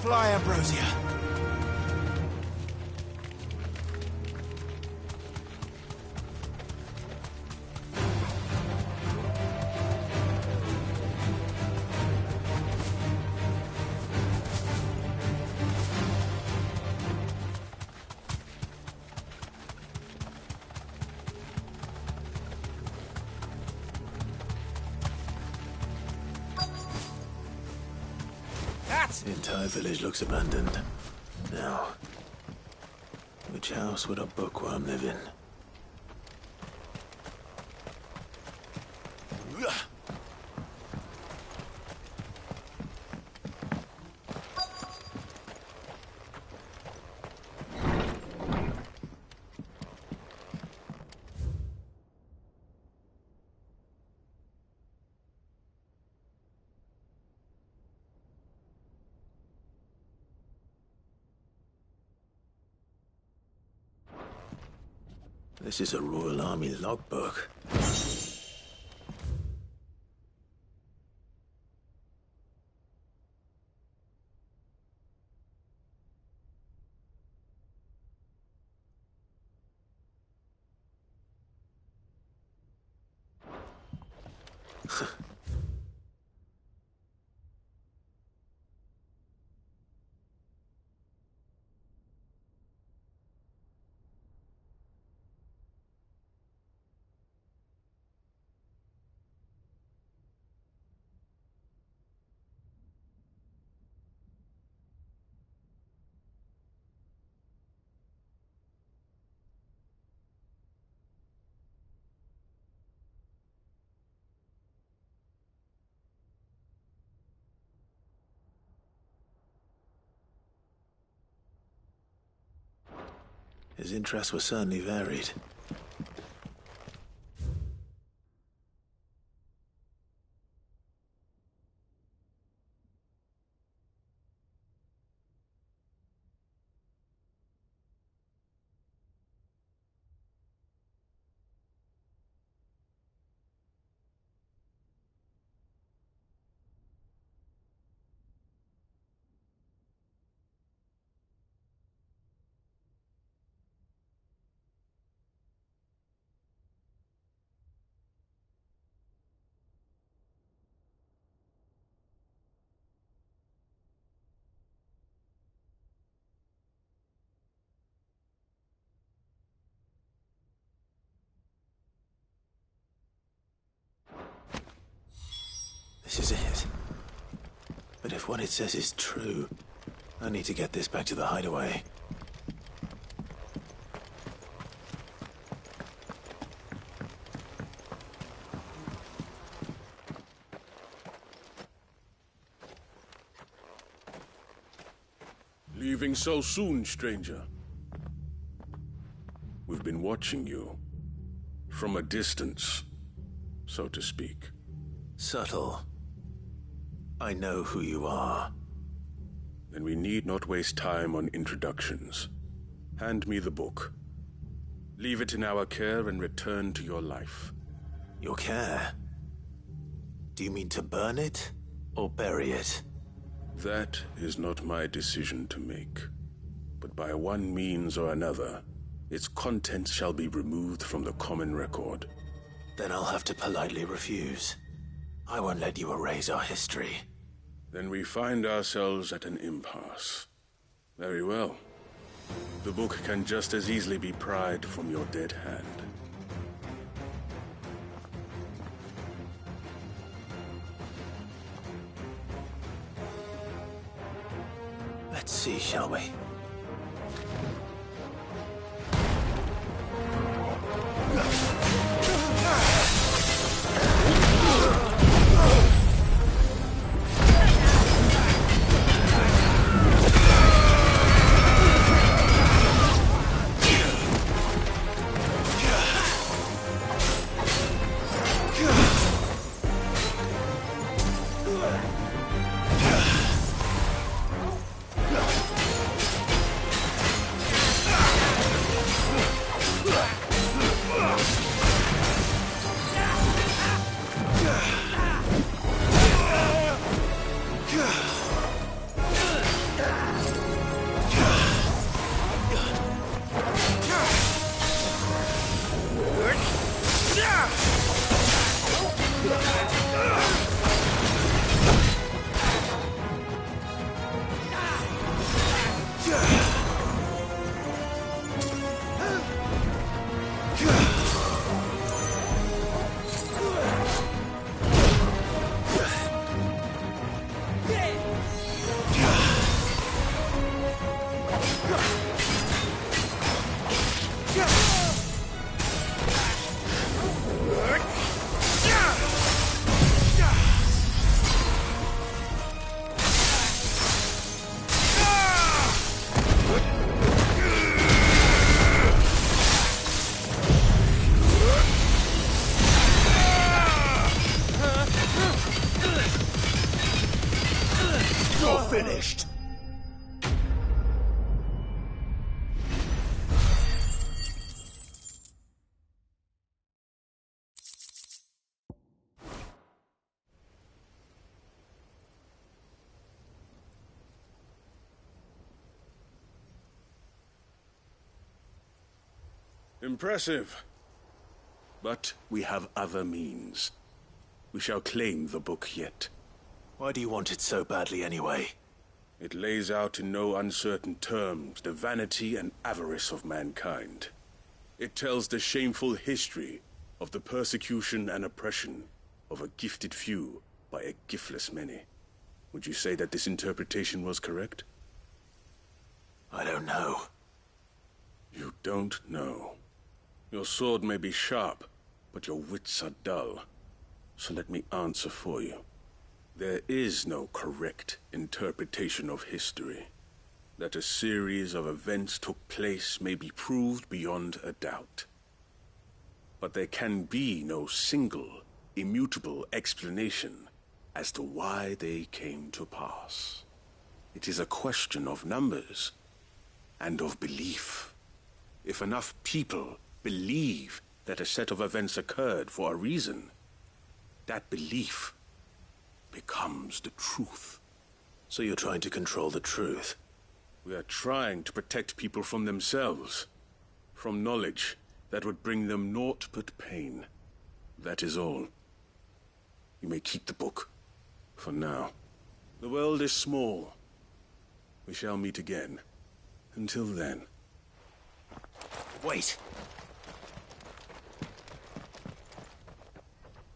C: Fly, Ambrosia.
K: The entire village looks abandoned. Now, which house would a bookworm live in? This is a Royal Army logbook. His interests were certainly varied. This is it. But if what it says is true, I need to get this back to the hideaway.
B: Leaving so soon, stranger? We've been watching you. From a distance, so to speak.
K: Subtle. I know who you are.
B: Then we need not waste time on introductions. Hand me the book. Leave it in our care and return to your life.
K: Your care? Do you mean to burn it or bury it?
B: That is not my decision to make. But by one means or another, its contents shall be removed from the common record.
K: Then I'll have to politely refuse. I won't let you erase our history.
B: Then we find ourselves at an impasse. Very well. The book can just as easily be pried from your dead hand.
K: Let's see, shall we?
B: Impressive. But we have other means. We shall claim the book yet.
K: Why do you want it so badly anyway?
B: It lays out in no uncertain terms the vanity and avarice of mankind. It tells the shameful history of the persecution and oppression of a gifted few by a giftless many. Would you say that this interpretation was correct?
K: I don't know.
B: You don't know. Your sword may be sharp, but your wits are dull. So let me answer for you. There is no correct interpretation of history. That a series of events took place may be proved beyond a doubt. But there can be no single, immutable explanation as to why they came to pass. It is a question of numbers and of belief. If enough people believe that a set of events occurred for a reason, that belief becomes the truth.
K: So you're trying to control the truth?
B: We are trying to protect people from themselves, from knowledge that would bring them naught but pain. That is all. You may keep the book, for now. The world is small. We shall meet again. Until then.
K: Wait!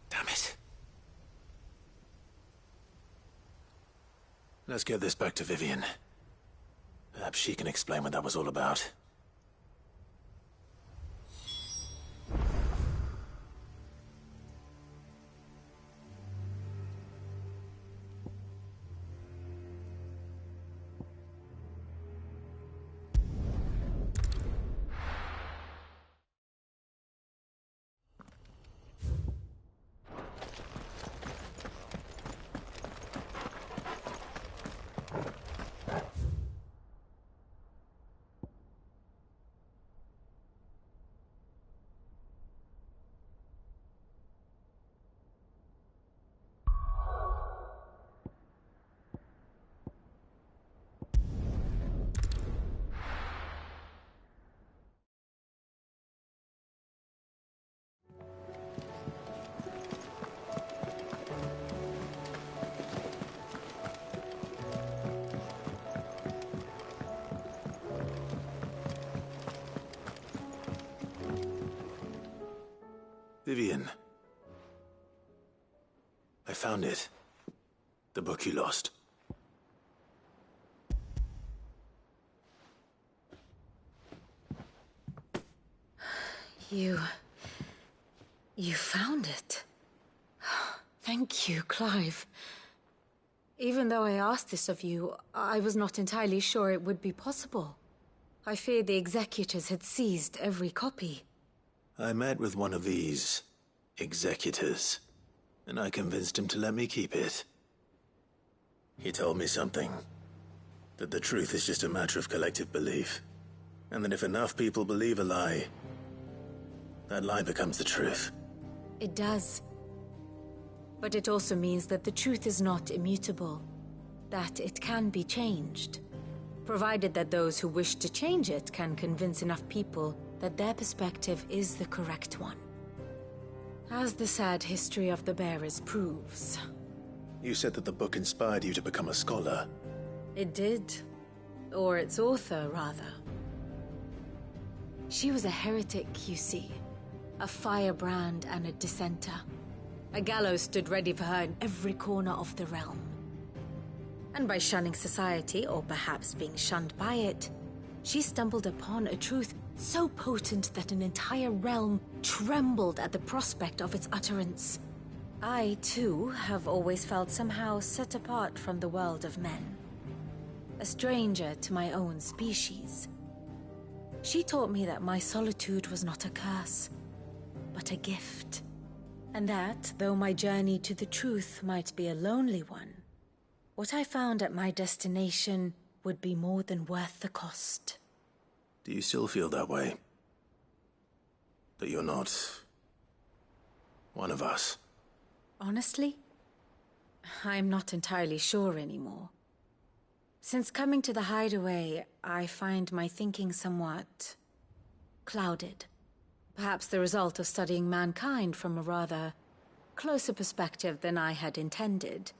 K: Damn it. Let's get this back to Vivian. Perhaps she can explain what that was all about. Vivian. I found it. The book you lost.
M: You found it. Thank you, Clive. Even though I asked this of you, I was not entirely sure it would be possible. I feared the executors had seized every copy.
K: I met with one of these executors, and I convinced him to let me keep it. He told me something. That the truth is just a matter of collective belief. And that if enough people believe a lie, that lie becomes the truth.
M: It does. But it also means that the truth is not immutable. That it can be changed. Provided that those who wish to change it can convince enough people that their perspective is the correct one. As the sad history of the bearers proves.
K: You said that the book inspired you to become a scholar.
M: It did. Or its author, rather. She was a heretic, you see. A firebrand and a dissenter. A gallows stood ready for her in every corner of the realm. And by shunning society, or perhaps being shunned by it, she stumbled upon a truth so potent that an entire realm trembled at the prospect of its utterance. I, too, have always felt somehow set apart from the world of men. A stranger to my own species. She taught me that my solitude was not a curse, but a gift. And that, though my journey to the truth might be a lonely one, what I found at my destination would be more than worth the cost.
K: Do you still feel that way? That you're not one of us?
M: Honestly, I'm not entirely sure anymore. Since coming to the hideaway, I find my thinking somewhat clouded. Perhaps the result of studying mankind from a rather closer perspective than I had intended.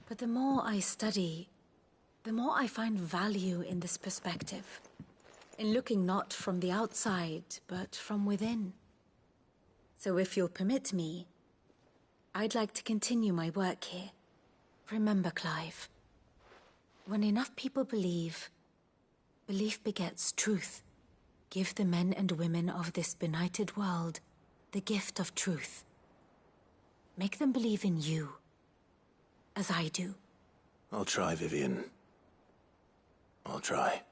M: But the more I study, the more I find value in this perspective. In looking not from the outside, but from within. So if you'll permit me, I'd like to continue my work here. Remember, Clive, when enough people believe, belief begets truth. Give the men and women of this benighted world the gift of truth. Make them believe in you, as I do.
K: I'll try, Vivian. I'll try.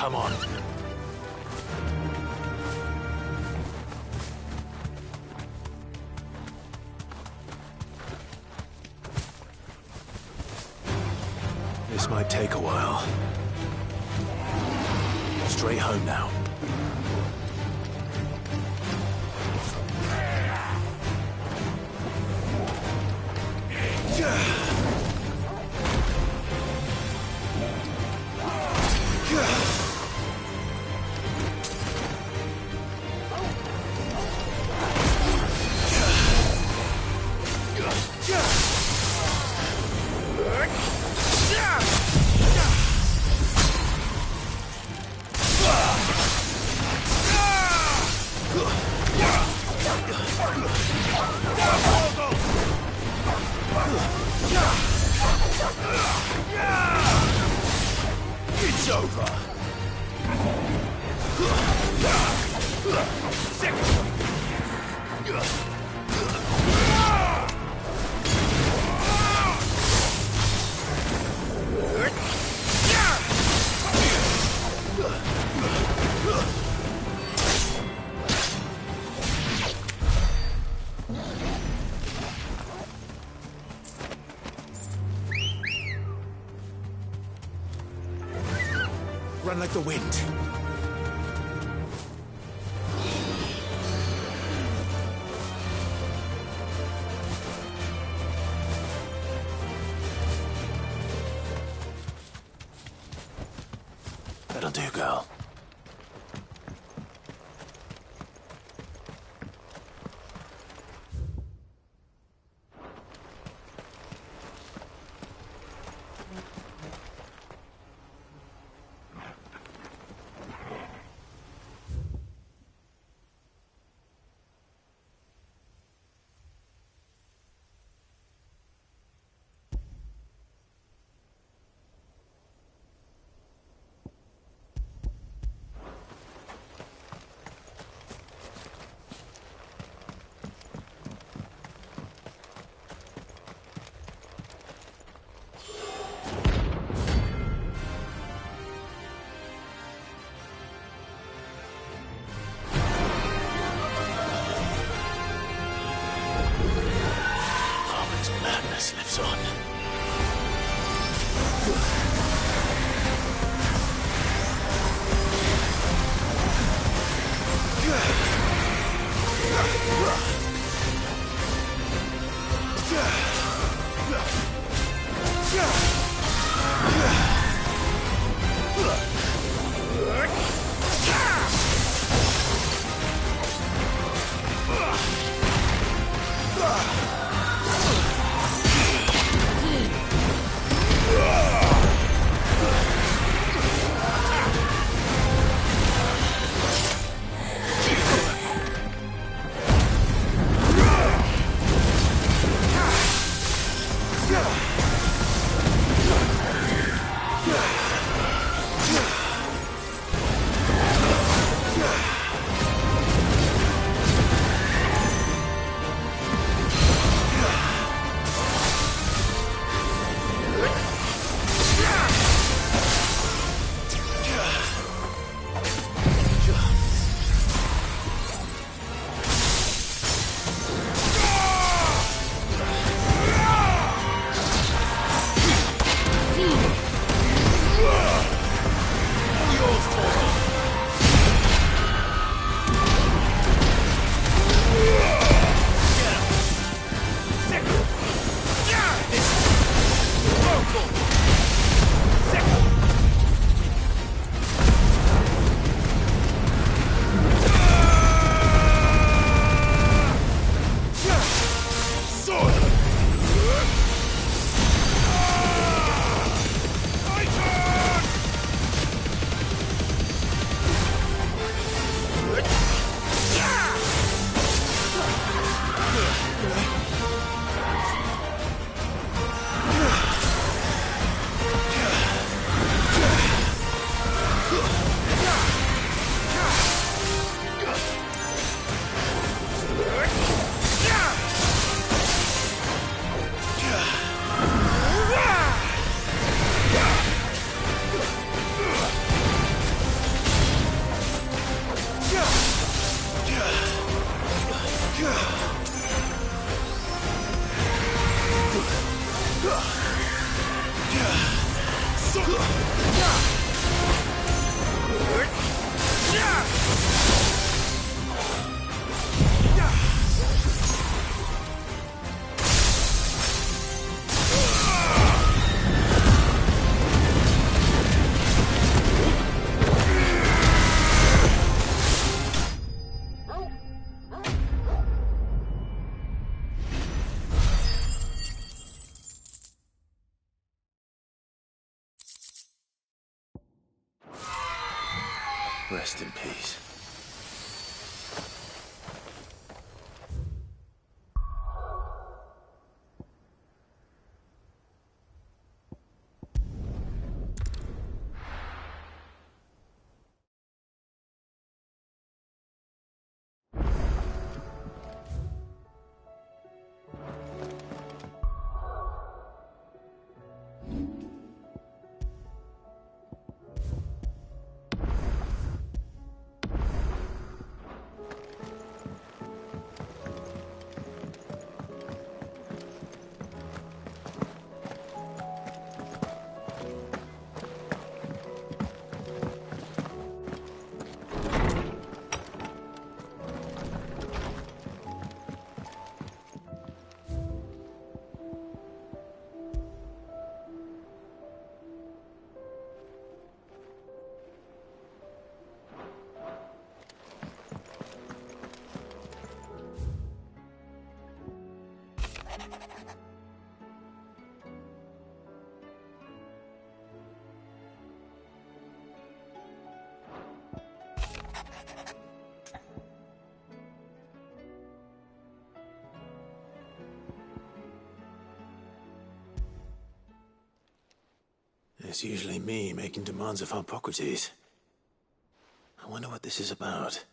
N: Come on.
K: This might take a while. Straight home now.
N: It's over.
K: Run like the wind. moves on. Rest in peace. It's usually me making demands of Hippocrates. I wonder what this is about.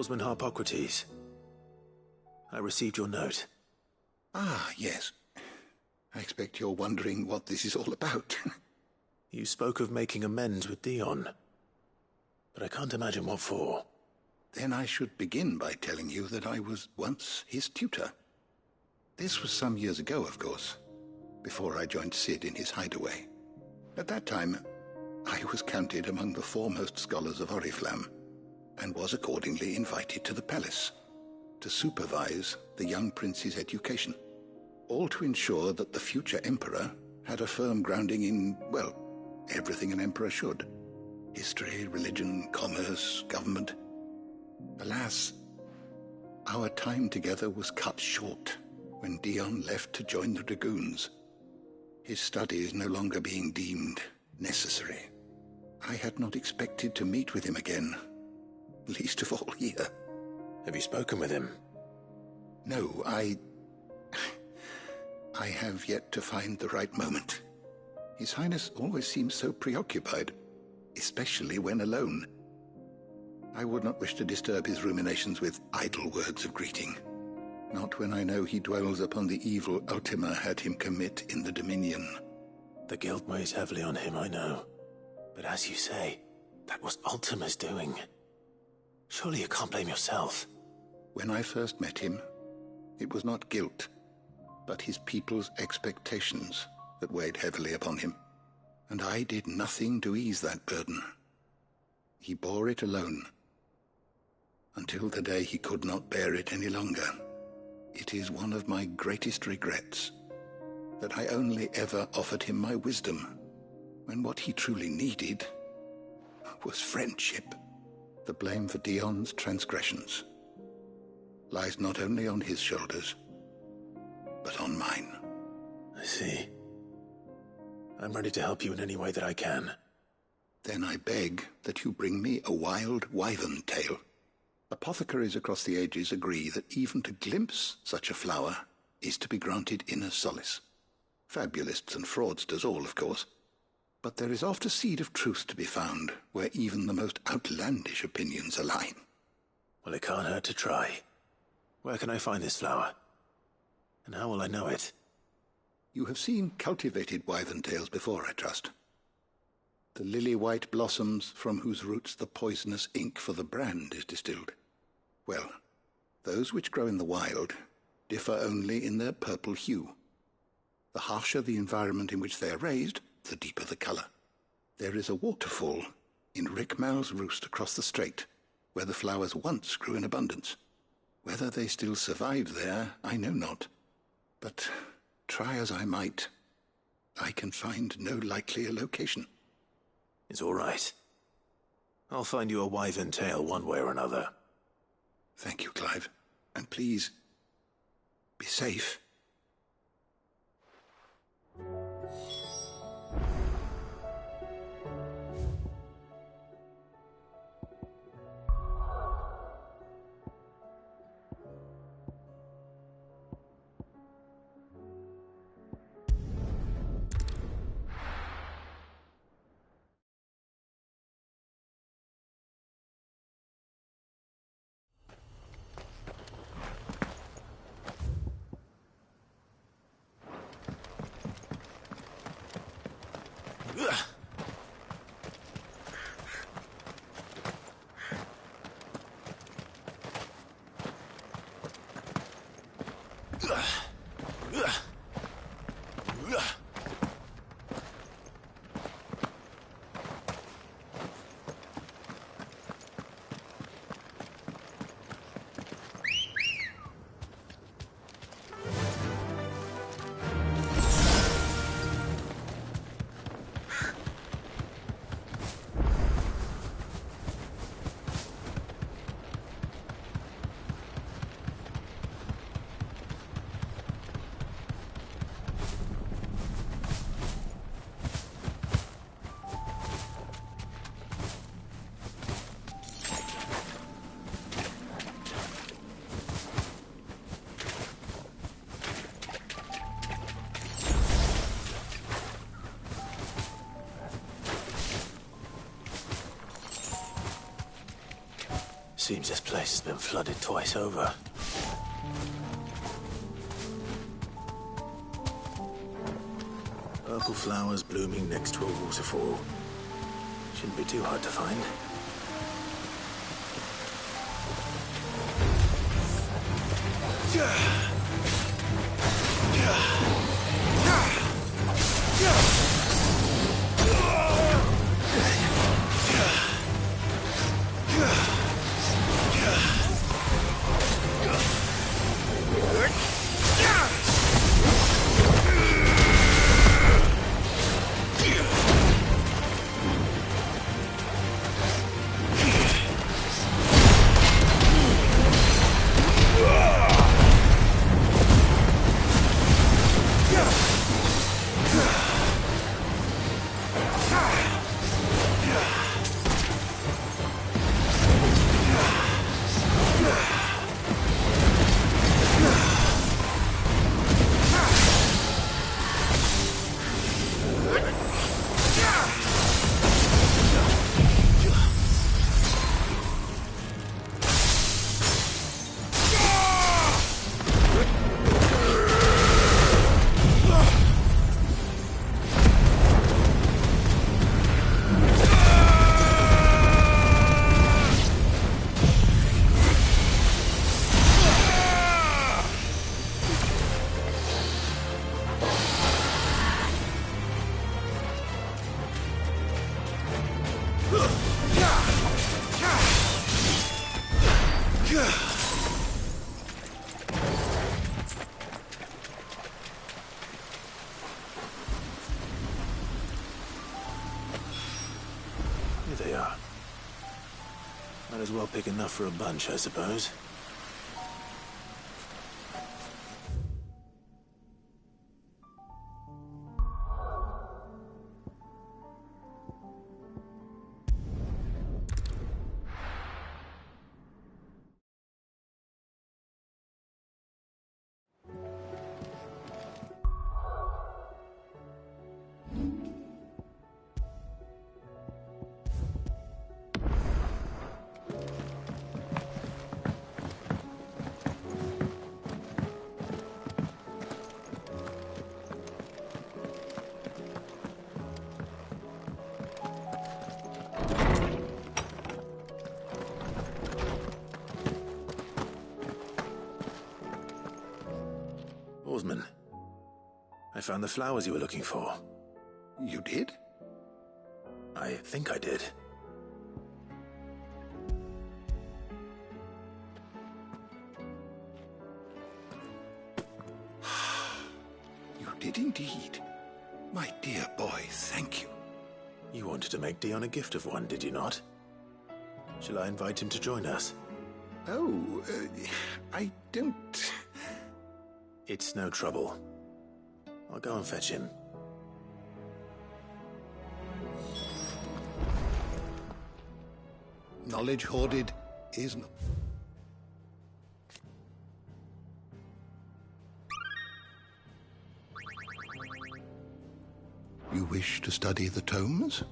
K: Swordsman Harpocrates. I received your note.
D: Ah, yes. I expect you're wondering what this is all about.
K: You spoke of making amends with Dion, but I can't imagine what for.
D: Then I should begin by telling you that I was once his tutor. This was some years ago, of course, before I joined Cid in his hideaway. At that time, I was counted among the foremost scholars of Oriflamme, and was accordingly invited to the palace to supervise the young prince's education, all to ensure that the future emperor had a firm grounding in, well, everything an emperor should. History, religion, commerce, government. Alas, our time together was cut short when Dion left to join the Dragoons, his studies no longer being deemed necessary. I had not expected to meet with him again, least of all here.
K: Have you spoken with him?
D: No, I have yet to find the right moment. His Highness always seems so preoccupied, especially when alone. I would not wish to disturb his ruminations with idle words of greeting, not when I know he dwells upon the evil Ultima had him commit in the Dominion.
K: The guilt weighs heavily on him, I know. But as you say, that was Ultima's doing. Surely you can't blame yourself.
D: When I first met him, it was not guilt, but his people's expectations that weighed heavily upon him, and I did nothing to ease that burden. He bore it alone, until the day he could not bear it any longer. It is one of my greatest regrets that I only ever offered him my wisdom, when what he truly needed was friendship. The blame for Dion's transgressions lies not only on his shoulders, but on mine.
K: I see. I'm ready to help you in any way that I can.
D: Then I beg that you bring me a wild wyvern tail. Apothecaries across the ages agree that even to glimpse such a flower is to be granted inner solace. Fabulists and fraudsters all, of course. But there is oft a seed of truth to be found where even the most outlandish opinions align.
K: Well, it can't hurt to try. Where can I find this flower? And how will I know it?
D: You have seen cultivated wyvern tails before, I trust. The lily-white blossoms from whose roots the poisonous ink for the brand is distilled. Well, those which grow in the wild differ only in their purple hue. The harsher the environment in which they are raised, the deeper the colour. There is a waterfall in Rickmal's roost across the strait, where the flowers once grew in abundance. Whether they still survive there, I know not. But try as I might, I can find no likelier location.
K: It's all right. I'll find you a wyvern tail one way or another.
D: Thank you, Clive. And please, be safe.
K: Seems this place has been flooded twice over. Purple flowers blooming next to a waterfall. Shouldn't be too hard to find. Here they are. Might as well pick enough for a bunch, I suppose. Oarsman, I found the flowers you were looking for.
D: You did?
K: I think I did.
D: You did indeed. My dear boy, thank you.
K: You wanted to make Dion a gift of one, did you not? Shall I invite him to join us?
D: Oh, I don't...
K: It's no trouble. I'll go and fetch him.
D: Knowledge hoarded is not... You wish to study the tomes?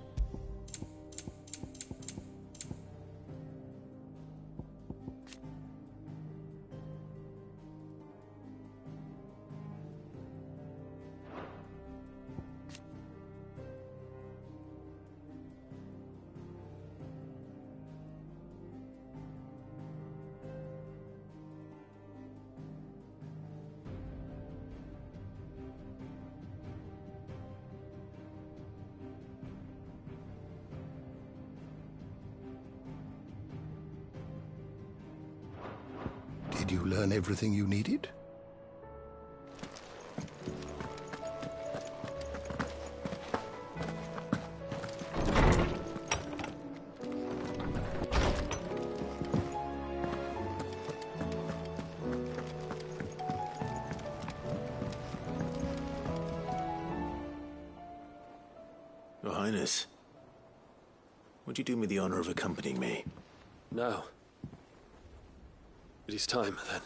D: Did you learn everything you needed?
K: Your Highness, would you do me the honor of accompanying me?
T: No. It is time, then.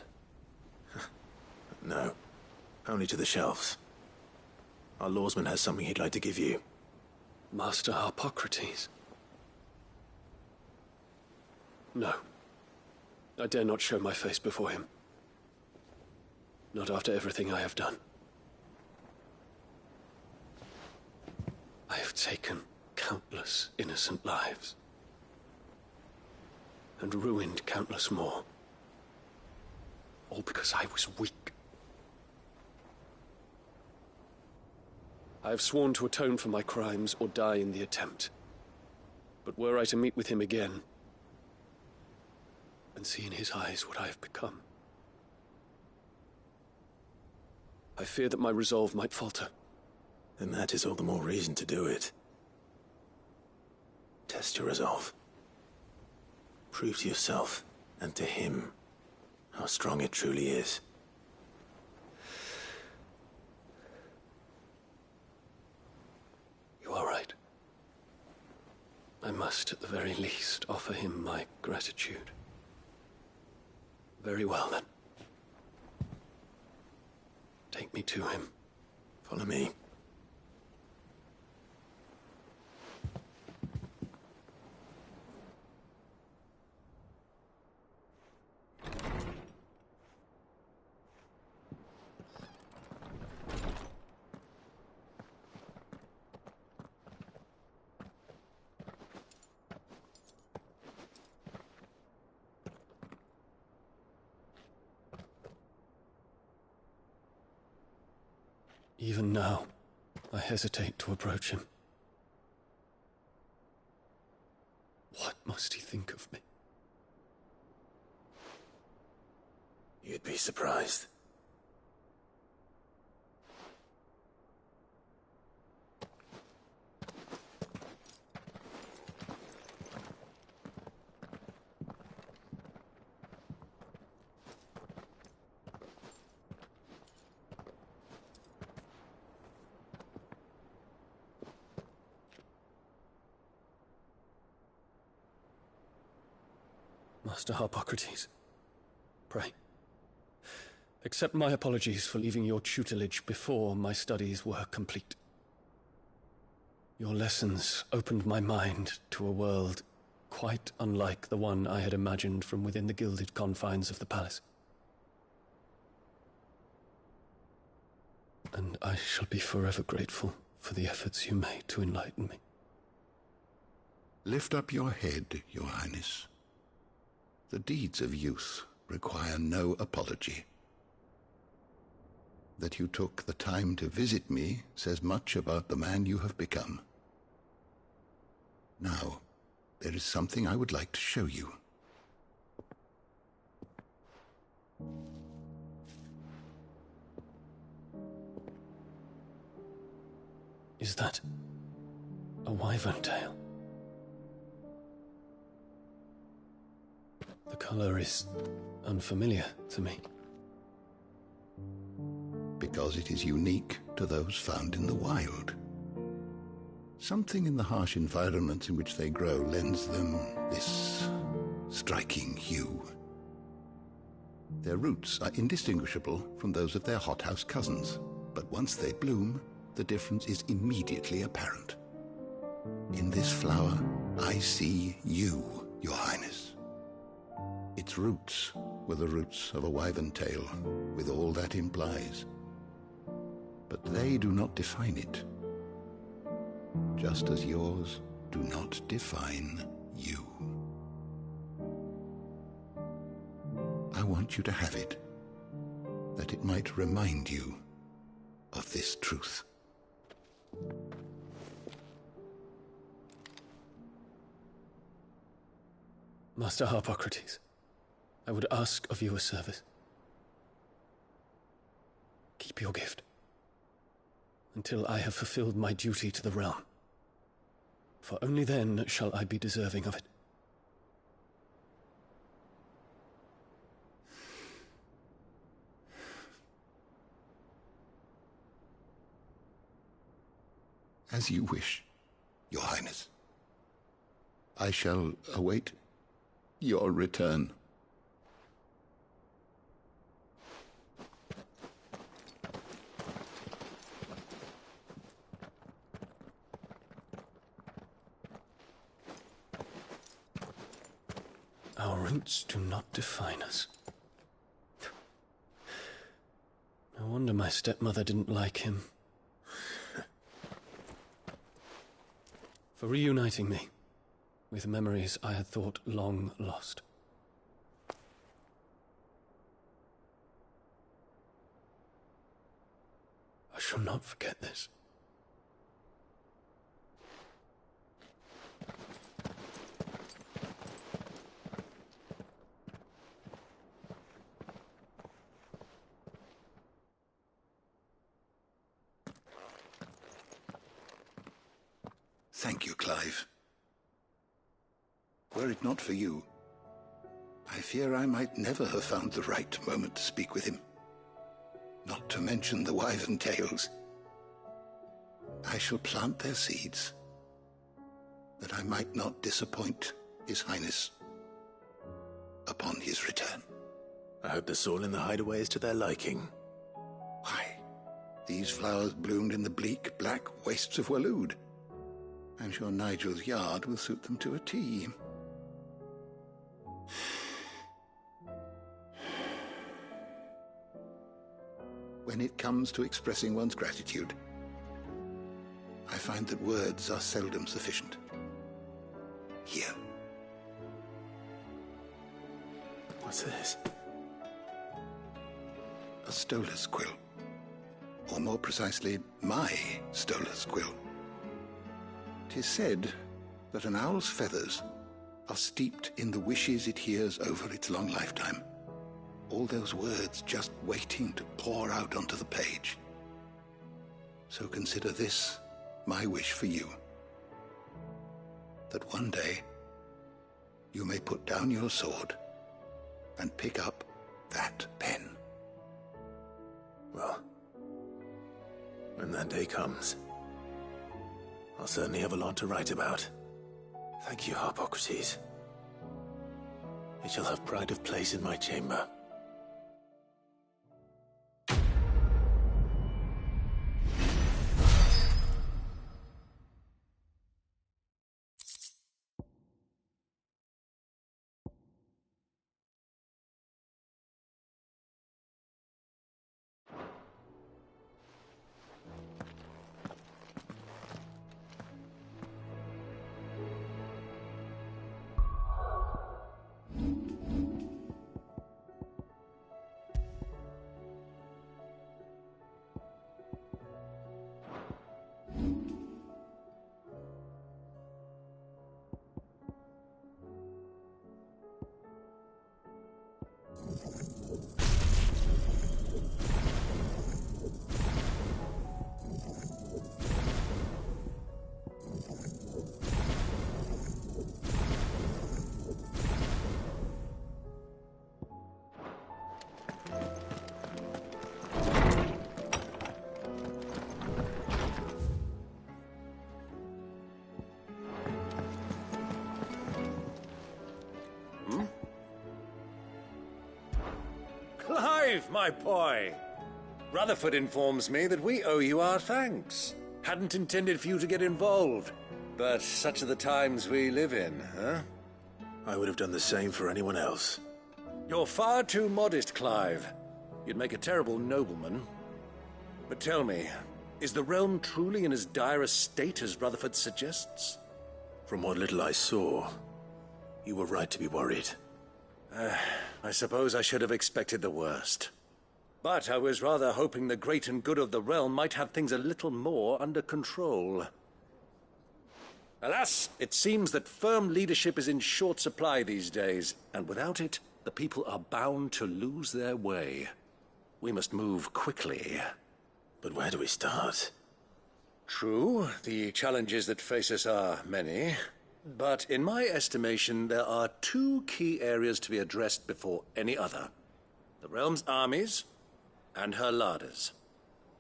K: No. Only to the shelves. Our lawsman has something he'd like to give you.
T: Master Harpocrates. No. I dare not show my face before him. Not after everything I have done. I have taken countless innocent lives. And ruined countless more. All because I was weak. I have sworn to atone for my crimes or die in the attempt. But were I to meet with him again, and see in his eyes what I have become, I fear that my resolve might falter.
K: Then that is all the more reason to do it. Test your resolve. Prove to yourself, and to him, how strong it truly is.
T: You are right. I must, at the very least, offer him my gratitude. Very well, then. Take me to him.
K: Follow me.
T: Even now, I hesitate to approach him. What must he think of me?
K: You'd be surprised.
T: Master Harpocrates, pray, accept my apologies for leaving your tutelage before my studies were complete. Your lessons opened my mind to a world quite unlike the one I had imagined from within the gilded confines of the palace. And I shall be forever grateful for the efforts you made to enlighten me.
D: Lift up your head, Your Highness. The deeds of youth require no apology. That you took the time to visit me says much about the man you have become. Now, there is something I would like to show you.
T: Is that a wyvern tail? The color is unfamiliar to me.
D: Because it is unique to those found in the wild. Something in the harsh environments in which they grow lends them this striking hue. Their roots are indistinguishable from those of their hothouse cousins, but once they bloom, the difference is immediately apparent. In this flower, I see you, Your Highness. Its roots were the roots of a wyvern tail, with all that implies. But they do not define it, just as yours do not define you. I want you to have it, that it might remind you of this truth.
T: Master Harpocrates, I would ask of you a service. Keep your gift until I have fulfilled my duty to the realm, for only then shall I be deserving of it.
D: As you wish, Your Highness. I shall await your return.
T: Our Roots do not define us. No wonder my stepmother didn't like him. For reuniting me with memories I had thought long lost. I shall not forget this.
D: Thank you, Clive. Were it not for you, I fear I might never have found the right moment to speak with him. Not to mention the wyvern tales. I shall plant their seeds, that I might not disappoint His Highness upon his return.
K: I hope the soil in the hideaway is to their liking.
D: Why, these flowers bloomed in the bleak, black wastes of Waloed. I'm sure Nigel's yard will suit them to a T. When it comes to expressing one's gratitude, I find that words are seldom sufficient. Here.
K: What's this?
D: A stolas quill. Or more precisely, my stolas quill. 'Tis said that an owl's feathers are steeped in the wishes it hears over its long lifetime. All those words just waiting to pour out onto the page. So consider this my wish for you. That one day you may put down your sword and pick up that pen.
K: Well, when that day comes, I'll certainly have a lot to write about. Thank you, Harpocrates. It shall have pride of place in my chamber.
O: Clive, my boy! Rutherford informs me that we owe you our thanks. Hadn't intended for you to get involved, but such are the times we live in, huh?
K: I would have done the same for anyone else.
O: You're far too modest, Clive. You'd make a terrible nobleman. But tell me, is the realm truly in as dire a state as Rutherford suggests?
K: From what little I saw, you were right to be worried.
O: I suppose I should have expected the worst. But I was rather hoping the great and good of the realm might have things a little more under control. Alas, it seems that firm leadership is in short supply these days, and without it, the people are bound to lose their way. We must move quickly.
K: But where do we start?
O: True, the challenges that face us are many. But in my estimation, there are two key areas to be addressed before any other. The realm's armies and her larders.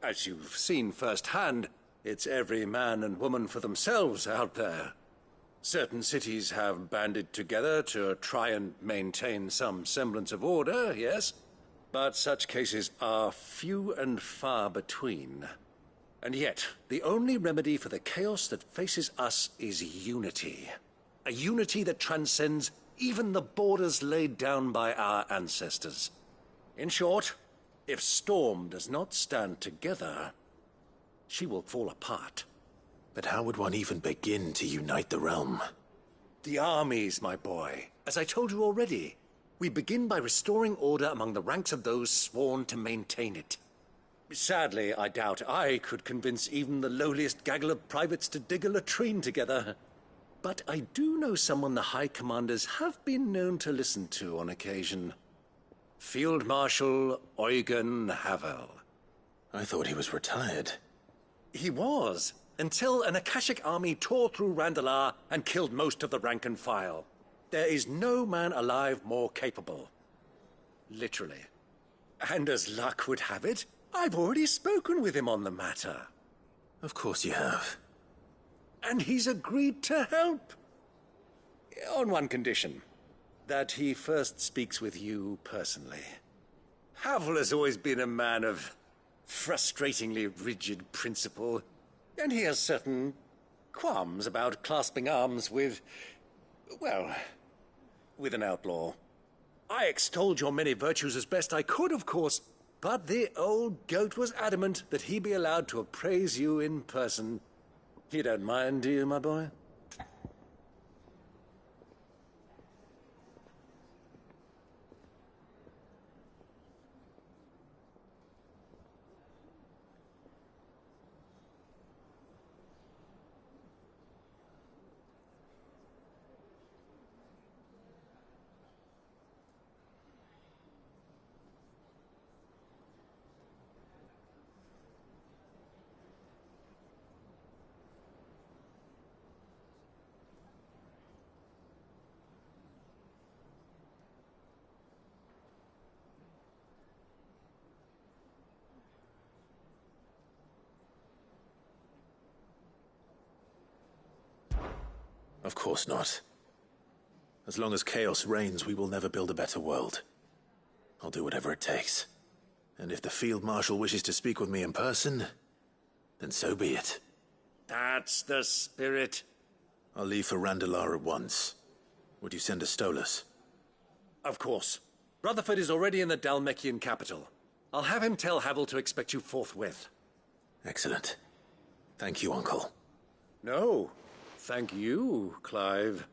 O: As you've seen firsthand, it's every man and woman for themselves out there. Certain cities have banded together to try and maintain some semblance of order, yes, but such cases are few and far between. And yet, the only remedy for the chaos that faces us is unity. A unity that transcends even the borders laid down by our ancestors. In short, if Storm does not stand together, she will fall apart.
K: But how would one even begin to unite the realm?
O: The armies, my boy. As I told you already, we begin by restoring order among the ranks of those sworn to maintain it. Sadly, I doubt I could convince even the lowliest gaggle of privates to dig a latrine together. But I do know someone the High Commanders have been known to listen to on occasion. Field Marshal Eugen Havel.
K: I thought he was retired.
O: He was, until an Akashic army tore through Randalar and killed most of the rank and file. There is no man alive more capable. Literally. And as luck would have it, I've already spoken with him on the matter.
K: Of course you have.
O: And he's agreed to help. On one condition. That he first speaks with you personally. Havel has always been a man of frustratingly rigid principle, and he has certain qualms about clasping arms with, well, with an outlaw. I extolled your many virtues as best I could, of course, but the old goat was adamant that he be allowed to appraise you in person. You don't mind, do you, my boy?
K: Of course not. As long as chaos reigns, we will never build a better world. I'll do whatever it takes. And if the Field Marshal wishes to speak with me in person, then so be it.
O: That's the spirit.
K: I'll leave for Randalar at once. Would you send a Stolas?
O: Of course. Rutherford is already in the Dalmekian capital. I'll have him tell Havel to expect you forthwith.
K: Excellent. Thank you, Uncle.
O: No. Thank you, Clive.